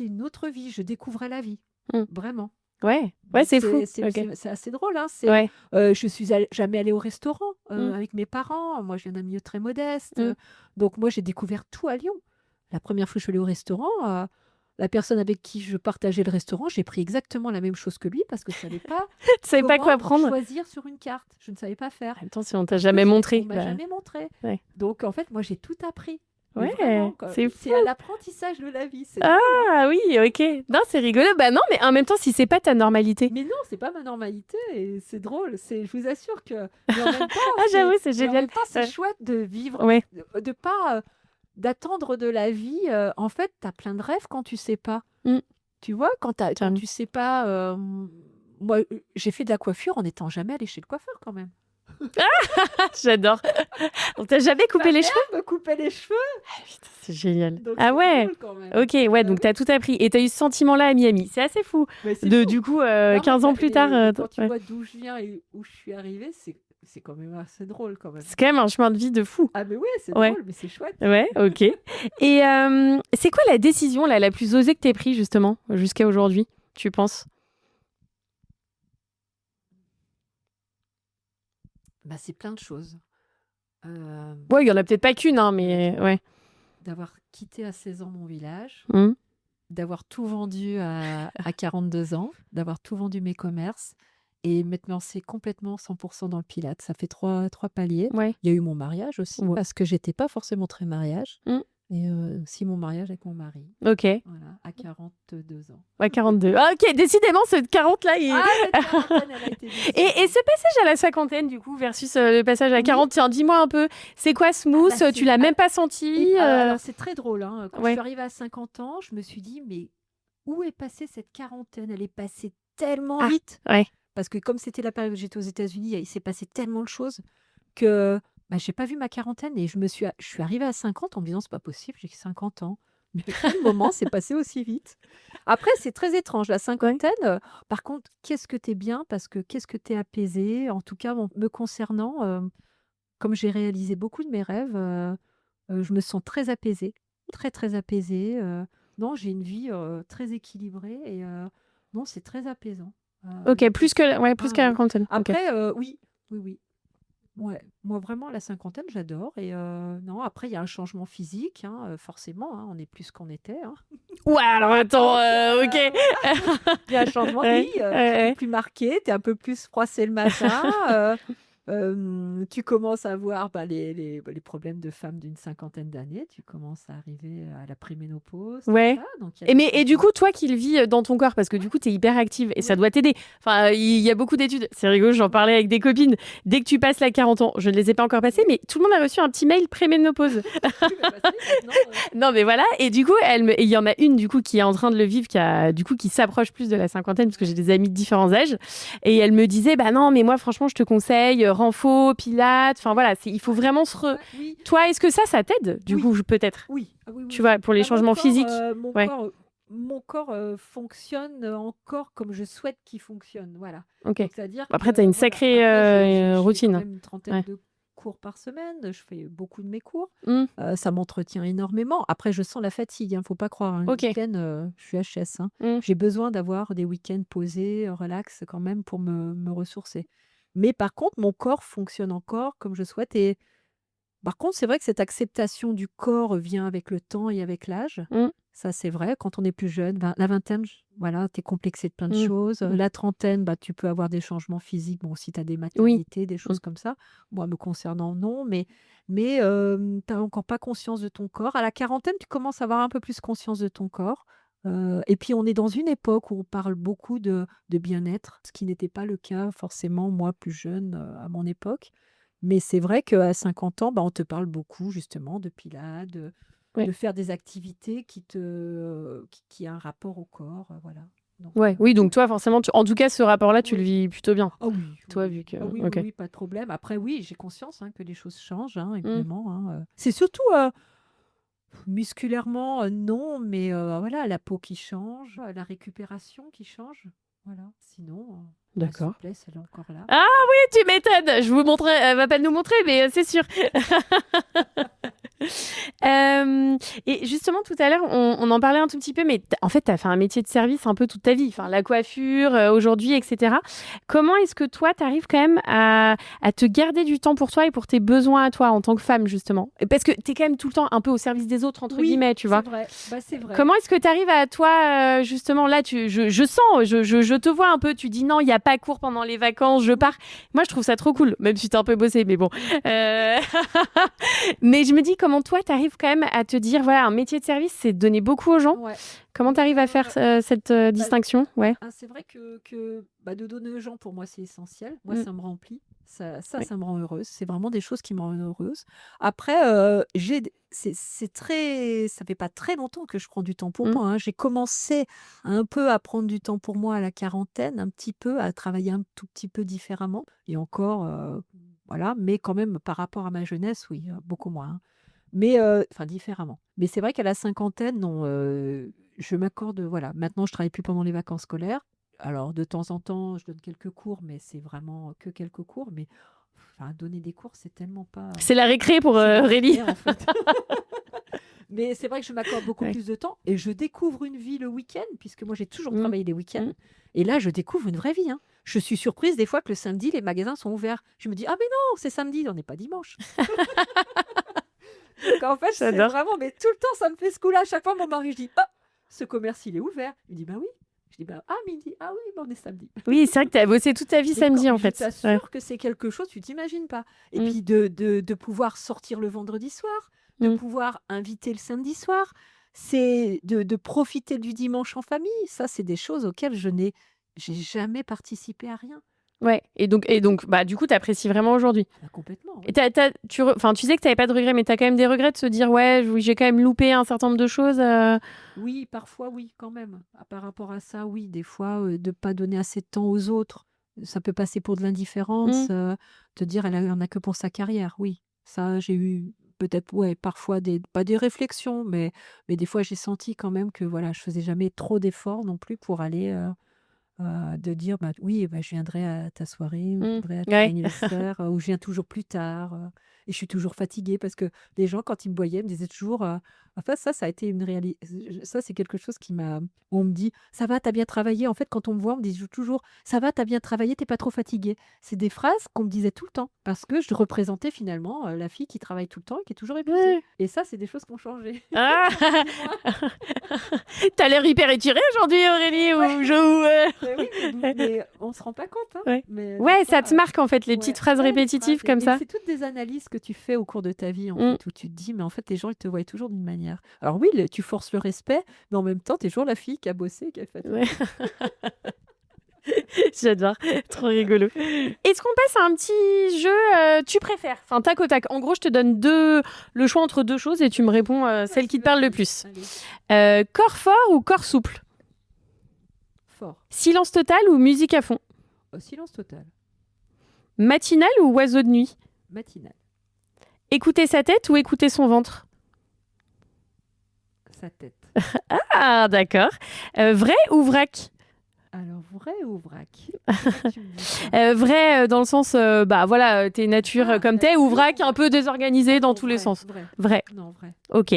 une autre vie. Je découvrais la vie, Mm. vraiment. Ouais, ouais, Donc c'est fou. Ok. c'est assez drôle, hein, Ouais. je suis jamais allée au restaurant, Mm, avec mes parents. Moi, je viens d'un milieu très modeste, mm. donc moi, j'ai découvert tout à Lyon. La première fois que je suis allée au restaurant, la personne avec qui je partageais le restaurant, j'ai pris exactement la même chose que lui parce que je ne savais pas Tu savais pas quoi comment prendre? choisir sur une carte. Je ne savais pas faire En même temps, si on t'a parce que jamais on montré, m'a bah, jamais montré. ouais. Donc en fait, moi, j'ai tout appris. Mais vraiment, Ouais, c'est fou. c'est à l'apprentissage de la vie, c'est drôle, hein. Ah oui, ok. Non, c'est rigolo. Bah non, mais en même temps, si c'est pas ta normalité. Mais non, c'est pas ma normalité et c'est drôle. Je vous assure que. Mais en même temps, Ah, j'avoue, c'est mais en génial. même temps, c'est Ouais. chouette de vivre, Ouais. de pas, d'attendre de la vie. En fait, tu as plein de rêves quand tu sais pas. Mm. Tu vois, quand Carrément. tu sais pas. Moi, j'ai fait de la coiffure en n'étant jamais allée chez le coiffeur quand même. J'adore. On t'a jamais coupé Ma les mère cheveux? me coupait les cheveux, Ah, putain, c'est génial. donc Ah c'est ouais. drôle quand même. Ok, ouais, Bah donc oui, t'as tout appris. Et t'as eu ce sentiment-là à Miami. C'est assez fou. mais c'est fou. Du coup, Non, 15 ans plus tard, mais quand tu ouais. vois d'où je viens et où je suis arrivée, c'est quand même assez drôle quand même. C'est quand même un chemin de vie de fou. Ah mais ouais, c'est Ouais. drôle, mais c'est chouette. Ouais, ok. Et c'est quoi la décision là, la plus osée que t'aies prise justement jusqu'à aujourd'hui, tu penses? Bah, c'est plein de choses. Ouais, il y en a peut-être pas qu'une, hein, mais ouais. D'avoir quitté à 16 ans mon village, Mmh. d'avoir tout vendu à 42 ans, d'avoir tout vendu mes commerces et maintenant c'est complètement 100% dans le Pilates. Ça fait trois paliers. Ouais. Il y a eu mon mariage aussi, Ouais. parce que j'étais pas forcément très mariage. Mmh. Et aussi mon mariage avec mon mari, OK. voilà, à 42 ans. Ouais, 42. Ah OK, décidément, ce 40 là, il... Ah, cette quarantaine, elle a été Et difficile. ce passage à la cinquantaine, du coup, versus le passage à Oui. 40, tiens, dis-moi un peu, c'est quoi smooth? bah, Tu l'as même pas senti? alors c'est très drôle, hein. Quand je Ouais. suis arrivée à 50 ans, je me suis dit, mais où est passée cette quarantaine? Elle est passée tellement Ah, vite. ouais. Parce que comme c'était la période où j'étais aux États-Unis, il s'est passé tellement de choses que j'ai pas vu ma quarantaine et je suis arrivée à 50 en me disant, c'est pas possible, j'ai que 50 ans. Mais à quel moment c'est passé aussi vite? Après, c'est très étrange, la Ouais. cinquantaine. Par contre, qu'est-ce que t'es bien? Parce que qu'est-ce que t'es apaisé? En tout cas, me concernant, comme j'ai réalisé beaucoup de mes rêves, je me sens très apaisée, très, très apaisée. Non, j'ai une vie très équilibrée et non, c'est très apaisant. OK, plus que Ah la oui. quarantaine. OK. Après, oui, oui, oui. Ouais, moi vraiment la cinquantaine, j'adore. Et non, après, il y a un changement physique, hein, forcément, hein, on est plus qu'on était, hein. Ouais, alors attends, OK. Il y a un changement, Ouais, oui, ouais. plus marqué, tu es un peu plus froissé le matin. Tu commences à avoir les problèmes de femmes d'une cinquantaine d'années. Tu commences à arriver à la préménopause, tout Ouais. ça. Donc, il y a Et, des et du changements. coup, toi qui le vis dans ton corps, parce que du coup, tu es hyper active et ça Oui. doit t'aider. Enfin, il y a beaucoup d'études. C'est rigolo, j'en parlais avec des copines. Dès que tu passes la 40 ans, je ne les ai pas encore passées, mais tout le monde a reçu un petit mail préménopause. Oui, bah, ça y est, maintenant, Non, mais voilà. Et du coup, et il y en a une du coup qui est en train de le vivre, qui s'approche plus de la cinquantaine, parce que j'ai des amis de différents âges. Et elle me disait, bah non, mais moi, franchement, je te conseille renfo, pilates. Enfin voilà, il faut vraiment oui, Toi, est-ce que ça t'aide du oui, coup, peut-être? oui, ah oui, Tu oui. vois, pour les Bah, changements physiques. Ouais. mon corps fonctionne encore comme je souhaite qu'il fonctionne. Voilà. Ok. Donc, c'est-à-dire Après, tu as une que, voilà. sacrée Après, je fais quand routine. même une trentaine Ouais. de cours par semaine. Je fais beaucoup de mes cours. Hmm. Ça m'entretient énormément. Après, je sens la fatigue. Faut pas croire. Un Ok. week-end, je suis HS. Hmm. J'ai besoin d'avoir des week-ends posés, relax quand même pour me ressourcer. Mais par contre, mon corps fonctionne encore comme je souhaite. Et par contre, c'est vrai que cette acceptation du corps vient avec le temps et avec l'âge. Hmm. Ça, c'est vrai. Quand on est plus jeune, la vingtaine, voilà, tu es complexé de plein de Hmm. choses. La trentaine, tu peux avoir des changements physiques. Bon, si tu as des Oui. maternités, des choses comme ça. Moi, me concernant, non. Mais tu n'as encore pas conscience de ton corps. À la quarantaine, tu commences à avoir un peu plus conscience de ton corps. Et puis, on est dans une époque où on parle beaucoup de bien-être, ce qui n'était pas le cas forcément, moi, plus jeune, à mon époque. Mais c'est vrai qu'à 50 ans, on te parle beaucoup justement de pilates, Ouais. de faire des activités qui a un rapport au corps, voilà. Donc, Ouais. Oui, donc toi, forcément, en tout cas, ce rapport-là, tu le oui. vis plutôt bien. Ah oui, Toi, oui, vu que. ah oui, Ok. oui, oui, pas de problème. Après, oui, j'ai conscience que les choses changent, Hmm. évidemment. C'est surtout musculairement, non, mais voilà, la peau qui change, la récupération qui change. Voilà. Sinon, la D'accord. souplesse, elle est encore là. Ah oui, tu m'étonnes. Je vous montrerai. Elle va pas nous montrer, mais c'est sûr. Et justement, tout à l'heure, on en parlait un tout petit peu, mais en fait, tu as fait un métier de service un peu toute ta vie, enfin, la coiffure, aujourd'hui, etc. Comment est-ce que toi, tu arrives quand même à te garder du temps pour toi et pour tes besoins à toi en tant que femme, justement? Parce que tu es quand même tout le temps un peu au service des autres, entre guillemets, tu vois. C'est vrai. C'est vrai. Comment est-ce que tu arrives à toi, justement, là, je sens, je te vois un peu, tu dis non, il n'y a pas cours pendant les vacances, je pars. Moi, je trouve ça trop cool, même si tu es un peu bossé, mais bon. Mais je me dis, comment toi, tu arrives quand même à te dire, voilà, un métier de service, c'est de donner beaucoup aux gens. Ouais. Comment tu arrives à faire cette distinction? Ouais. C'est vrai que de donner aux gens, pour moi, c'est essentiel. Moi, Mm. ça me remplit. Ça Oui. me rend heureuse. C'est vraiment des choses qui me rendent heureuse. Après, c'est très... Ça fait pas très longtemps que je prends du temps pour Mm. moi. J'ai commencé un peu à prendre du temps pour moi à la quarantaine, un petit peu, à travailler un tout petit peu différemment. Et encore, voilà. Mais quand même, par rapport à ma jeunesse, oui, beaucoup moins. Mais différemment. Mais c'est vrai qu'à la cinquantaine, non, je m'accorde, voilà. Maintenant, je travaille plus pendant les vacances scolaires. Alors, de temps en temps, je donne quelques cours, mais c'est vraiment que quelques cours. Mais donner des cours, c'est tellement pas. C'est la récré pour C'est la Aurélie. récré, en fait. Mais c'est vrai que je m'accorde beaucoup Ouais. plus de temps et je découvre une vie le week-end, puisque moi, j'ai toujours Mm. travaillé les week-ends. Mm. Et là, je découvre une vraie vie. Je suis surprise des fois que le samedi, les magasins sont ouverts. Je me dis, ah, mais non, c'est samedi, on n'est pas dimanche. Donc, en fait, c'est J'adore. vraiment, mais tout le temps, ça me fait ce coup-là. À chaque fois, mon mari, je dis, ah, ce commerce, il est ouvert. Il dit, bah oui. Je dis, bah, ah, midi, ah oui, bah, on est samedi. Oui, c'est vrai que tu as bossé toute ta vie Mais samedi, en je fait. t'assure Ouais. que c'est quelque chose, tu t'imagines pas. Et Mm. puis de pouvoir sortir le vendredi soir, de Mm. pouvoir inviter le samedi soir, c'est de profiter du dimanche en famille. Ça, c'est des choses auxquelles j'ai jamais participé à rien. Ouais. Et donc, bah, du coup, tu apprécies vraiment aujourd'hui. Ah, complètement, Et oui. enfin, tu sais que tu n'avais pas de regrets, mais tu as quand même des regrets de se dire, ouais, oui, j'ai quand même loupé un certain nombre de choses. Oui, parfois, oui, quand même. Par rapport à ça, oui, des fois, de pas donner assez de temps aux autres, ça peut passer pour de Mm. l'indifférence, te dire: «Elle en a que pour sa carrière», oui. Ça, j'ai eu peut-être, ouais, parfois pas des réflexions, mais des fois, j'ai senti quand même que, voilà, je faisais jamais trop d'efforts non plus pour aller, de dire: «Bah, oui, bah, je viendrai à ta soirée, ou je Mm. viendrai à ton Ouais. anniversaire», ou «Je viens toujours plus tard», et je suis toujours fatiguée parce que les gens, quand ils me voyaient, me disaient toujours, enfin ça a été une réalité. Ça, c'est quelque chose qui m'a on me dit: «Ça va, t'as bien travaillé?» En fait, quand on me voit, on me dit toujours: «Ça va, t'as bien travaillé, t'es pas trop fatiguée?» C'est des phrases qu'on me disait tout le temps parce que je représentais finalement, la fille qui travaille tout le temps et qui est toujours épuisée, Ouais. et ça, c'est des choses qui ont changé. Ah. Dis-moi. T'as l'air hyper étirée aujourd'hui, Aurélie, Ouais. ou je... Mais oui, mais on se rend pas compte, hein. Ouais. Mais des Ouais, ça fois, te marque, en fait, les petites ouais, phrases ouais, les répétitives phrases, comme et ça. c'est toutes des analyses que tu fais au cours de ta vie, en Mm. fait, où tu te dis: «Mais en fait, les gens, ils te voient toujours d'une manière». Alors oui, tu forces le respect, mais en même temps, tu es toujours la fille qui a bossé, qui a fatigué. Ouais. J'adore, trop rigolo. Est-ce qu'on passe à un petit jeu tu préfères? Enfin, tac au tac. En gros, je te donne le choix entre deux choses et tu me réponds celle qui te parle le plus. Allez, Corps fort ou corps souple? fort. Silence total ou musique à fond? Silence total. Matinal ou oiseau de nuit? Matinale. Écouter sa tête ou écouter son ventre? Sa tête. Ah, d'accord. Vrai ou vrac? Alors, vrai ou vrac? Pourquoi tu me dis ça? Vrai dans le sens, bah voilà, t'es nature comme t'es, ou vrac un peu désorganisé dans Non, tous les vrai, sens? vrai. Vrai. Non, vrai. Ok.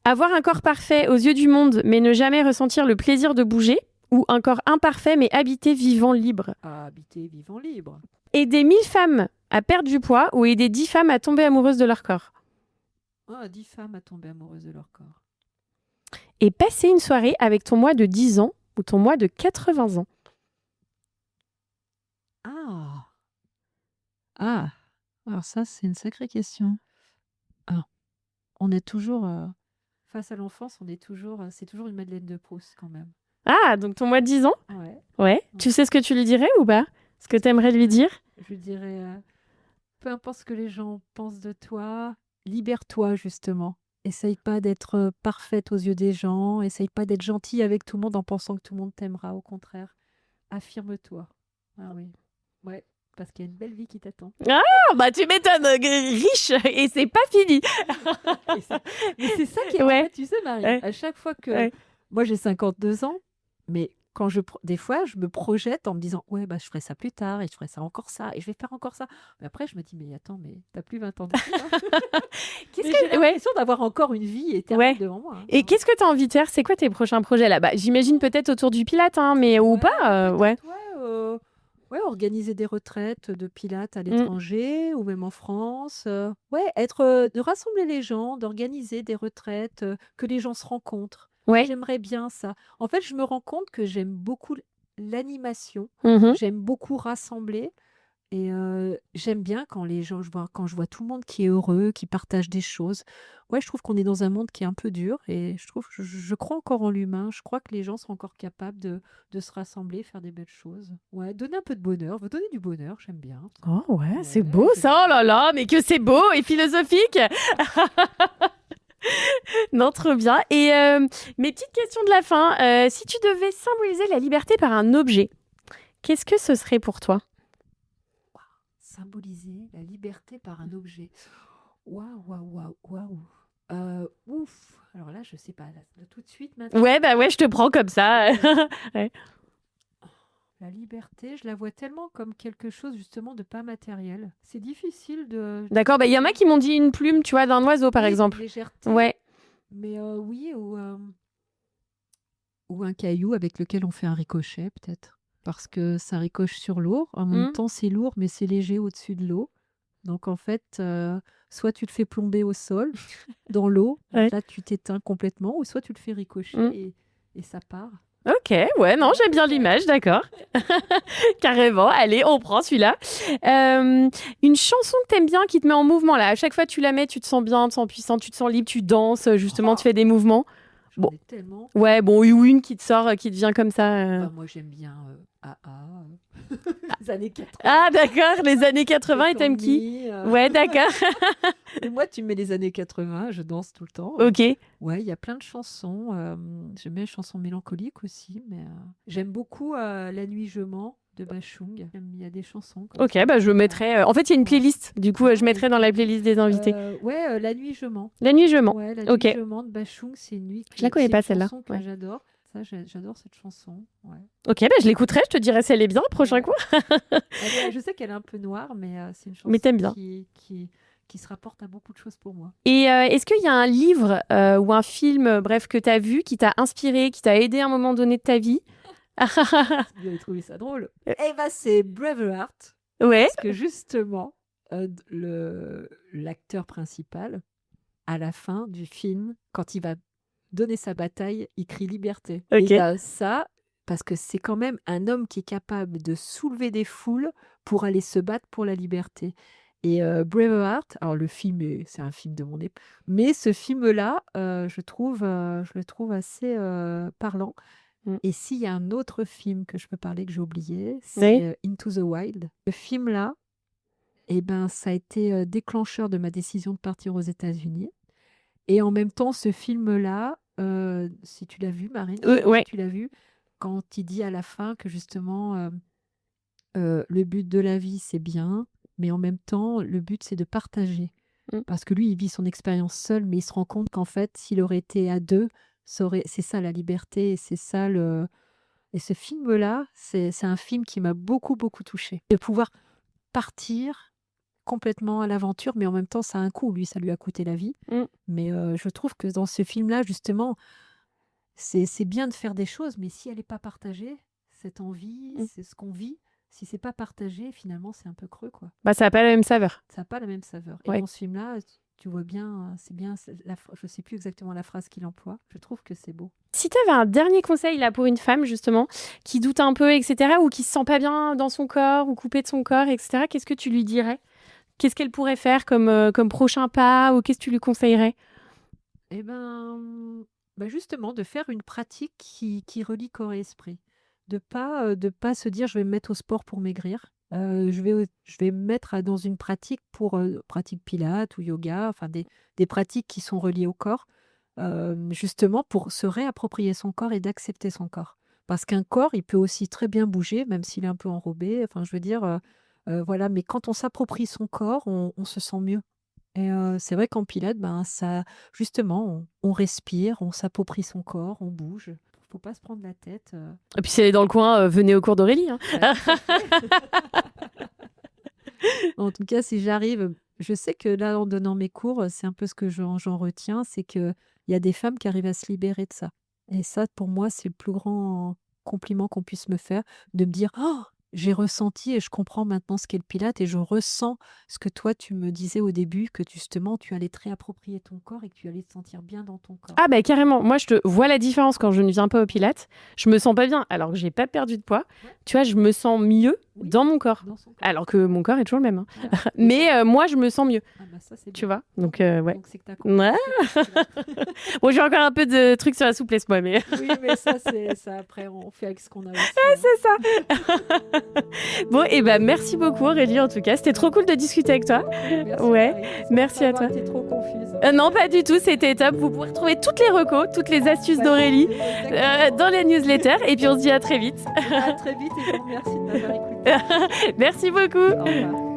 Avoir un corps parfait aux yeux du monde, mais ne jamais ressentir le plaisir de bouger, ou un corps imparfait, mais habité, vivant, libre? À habiter vivant libre. Aider 1000 femmes à perdre du poids ou aider 10 femmes à tomber amoureuses de leur corps? 10 femmes à tomber amoureuses de leur corps. Et passer une soirée avec ton moi de 10 ans ou ton moi de 80 ans? Ah! Ah! Alors ça, c'est une sacrée question. Ah, on est toujours, face à l'enfance, c'est toujours une Madeleine de Proust quand même. Ah, donc ton moi de 10 ans? Ouais. Ouais. Tu sais ce que tu lui dirais ou pas? Ce que t'aimerais lui dire? Je lui dirais, peu importe ce que les gens pensent de toi, libère-toi justement. Essaye pas d'être, parfaite aux yeux des gens, essaye pas d'être gentille avec tout le monde en pensant que tout le monde t'aimera, au contraire. Affirme-toi. Ah oui. Ouais, parce qu'il y a une belle vie qui t'attend. Ah, bah tu m'étonnes, riche, et c'est pas fini. Mais c'est ça qui est, en Ouais. fait, tu sais, Marie, Ouais. à chaque fois que Ouais. moi j'ai 52 ans, mais quand des fois je me projette en me disant: «Ouais, bah, je ferai ça plus tard et je ferai ça encore ça et je vais faire encore ça». Mais après je me dis: «Mais attends, mais t'as plus 20 ans de vie, là». Qu'est-ce Mais que... j'ai Ouais. l'impression d'avoir encore une vie éternelle Ouais. devant moi, hein. Et qu'est-ce que tu as envie de faire? C'est quoi tes prochains projets là? Bah, j'imagine peut-être autour du Pilate, hein, mais ou Ouais, pas, ouais. peut-être, ouais, organiser des retraites de pilates à Mm. l'étranger ou même en France, ouais, de rassembler les gens, d'organiser des retraites, que les gens se rencontrent. Ouais. J'aimerais bien ça. En fait, je me rends compte que j'aime beaucoup l'animation, Mhm. j'aime beaucoup rassembler, et j'aime bien quand je vois tout le monde qui est heureux, qui partage des choses. Ouais, je trouve qu'on est dans un monde qui est un peu dur, et je crois encore en l'humain. Je crois que les gens sont encore capables de se rassembler, faire des belles choses. Ouais, donner un peu de bonheur, donner du bonheur, j'aime bien. Oh ouais, c'est Ouais, beau j'aime ça, oh là bien. là, mais que c'est beau et philosophique. Non, trop bien. Et mes petites questions de la fin, si tu devais symboliser la liberté par un objet, qu'est-ce que ce serait pour toi? Symboliser la liberté par un objet. Waouh, waouh, waouh, waouh. Ouf. Alors là, je sais pas, là, tout de suite maintenant. Ouais, bah ouais, je te prends comme ça. Ouais. La liberté, je la vois tellement comme quelque chose justement de pas matériel. C'est difficile de... D'accord, bah il y en a qui m'ont dit une plume, tu vois, d'un oiseau par Oui, exemple. une légèreté. Ouais. Mais oui, ou un caillou avec lequel on fait un ricochet peut-être. Parce que ça ricoche sur l'eau. En même Mm. temps, c'est lourd, mais c'est léger au-dessus de l'eau. Donc en fait, soit tu le fais plomber au sol, dans l'eau, Ouais. là tu t'éteins complètement, ou soit tu le fais ricocher Mm. et ça part. OK, ouais, non, j'aime bien l'image, d'accord. Carrément, allez, on prend celui-là. Une chanson que t'aimes bien, qui te met en mouvement, là. À chaque fois que tu la mets, tu te sens bien, tu te sens puissante, tu te sens libre, tu danses, justement, tu fais des mouvements. J'en Bon, ai tellement. ouais, bon, ou une qui te sort, qui te vient comme ça. Moi, j'aime bien AA, les années 80. Ah, d'accord, les années 80, et t'aimes qui? Ouais, d'accord. Et moi, tu mets les années 80, je danse tout le temps. OK. Ouais, il y a plein de chansons. J'aime bien les chansons mélancoliques aussi, mais j'aime beaucoup La nuit je mens de Bachung. Il y a des chansons comme OK, ça. bah je mettrai. En fait, il y a une playlist. Du coup, je mettrai dans la playlist des invités. Ouais, La nuit je mens. La nuit, je mens. Ouais, La OK. nuit je mens de Bachung, c'est une nuit. Je la connais c'est pas, une celle-là. chanson que Ouais. j'adore. Ça, j'adore cette chanson. Ouais. OK, bah je l'écouterai, je te dirai si elle est bien le prochain coup. Je sais qu'elle est un peu noire, mais c'est une chanson Mais t'aimes bien. qui se rapporte à beaucoup de choses pour moi. Et est-ce qu'il y a un livre ou un film, bref, que tu as vu, qui t'a inspiré, qui t'a aidé à un moment donné de ta vie? Vous avez trouvé ça drôle. Eh ben, c'est Braveheart. Ouais. Parce que justement, l'acteur principal, à la fin du film, quand il va donner sa bataille, il crie liberté. OK. Et ça, parce que c'est quand même un homme qui est capable de soulever des foules pour aller se battre pour la liberté. Et Braveheart, alors le film, c'est un film de mon époque, mais ce film-là, je le trouve assez parlant. Et s'il y a un autre film que je peux parler que j'ai oublié, c'est Into the Wild. Ce film-là, eh ben, ça a été déclencheur de ma décision de partir aux États-Unis. Et en même temps, ce film-là, si tu l'as vu, Marine, Ouais. si tu l'as vu, quand il dit à la fin que justement, le but de la vie, c'est bien, mais en même temps, le but, c'est de partager. Parce que lui, il vit son expérience seul, mais il se rend compte qu'en fait, s'il aurait été à deux, c'est ça la liberté, et c'est ça le... Et ce film-là, c'est un film qui m'a beaucoup, beaucoup touchée. De pouvoir partir complètement à l'aventure, mais en même temps, ça a un coût. Lui, ça lui a coûté la vie. Mais je trouve que dans ce film-là, justement, c'est bien de faire des choses, mais si elle n'est pas partagée, cette envie, c'est ce qu'on vit, si c'est pas partagé, finalement, c'est un peu creux, quoi. Bah, ça n'a pas la même saveur. Ça n'a pas la même saveur. Et Ouais. dans ce film-là, tu vois bien, c'est bien, je sais plus exactement la phrase qu'il emploie. Je trouve que c'est beau. Si tu avais un dernier conseil là pour une femme justement qui doute un peu, etc., ou qui se sent pas bien dans son corps ou coupée de son corps, etc., qu'est-ce que tu lui dirais? Qu'est-ce qu'elle pourrait faire comme prochain pas, ou qu'est-ce que tu lui conseillerais? Eh ben, justement, de faire une pratique qui relie corps et esprit. De pas se dire je vais me mettre au sport pour maigrir. Je vais me mettre dans une pratique pratique pilates ou yoga, enfin des pratiques qui sont reliées au corps, justement pour se réapproprier son corps et d'accepter son corps. Parce qu'un corps, il peut aussi très bien bouger, même s'il est un peu enrobé. Enfin, je veux dire, voilà. Mais quand on s'approprie son corps, on se sent mieux. Et c'est vrai qu'en pilates, ça, justement, on respire, on s'approprie son corps, on bouge. Faut pas se prendre la tête. Et puis si elle est dans le coin, venez au cours d'Aurélie. Hein. En tout cas, si j'arrive, je sais que là, en donnant mes cours, c'est un peu ce que j'en retiens, c'est qu'il y a des femmes qui arrivent à se libérer de ça. Et ça, pour moi, c'est le plus grand compliment qu'on puisse me faire, de me dire, oh, j'ai ressenti et je comprends maintenant ce qu'est le pilate et je ressens ce que toi, tu me disais au début, que justement, tu allais te réapproprier ton corps et que tu allais te sentir bien dans ton corps. Ah bah carrément, moi je te vois la différence quand je ne viens pas au pilates. Je me sens pas bien alors que j'ai pas perdu de poids. Ouais. Tu vois, je me sens mieux dans mon corps. Alors que mon corps est toujours le même. Hein. Ah, mais moi je me sens mieux. Ah bah ça, c'est tu vois. Donc ouais. Donc c'est que t'as compris. Ouais. Bon, j'ai encore un peu de trucs sur la souplesse moi, mais. Oui, mais ça après on fait avec ce qu'on a aussi. C'est ça. Bon, et ben merci beaucoup Aurélie en tout cas, c'était trop cool de discuter avec toi. Merci, ouais, Marie. merci à toi. T'es trop confuse. Non, pas du tout, c'était top. Vous pourrez retrouver toutes les recos, toutes les astuces d'Aurélie dans les newsletters. Et puis on se dit à très vite. À très vite et je vous remercie de m'avoir écouté. Merci beaucoup. Au revoir.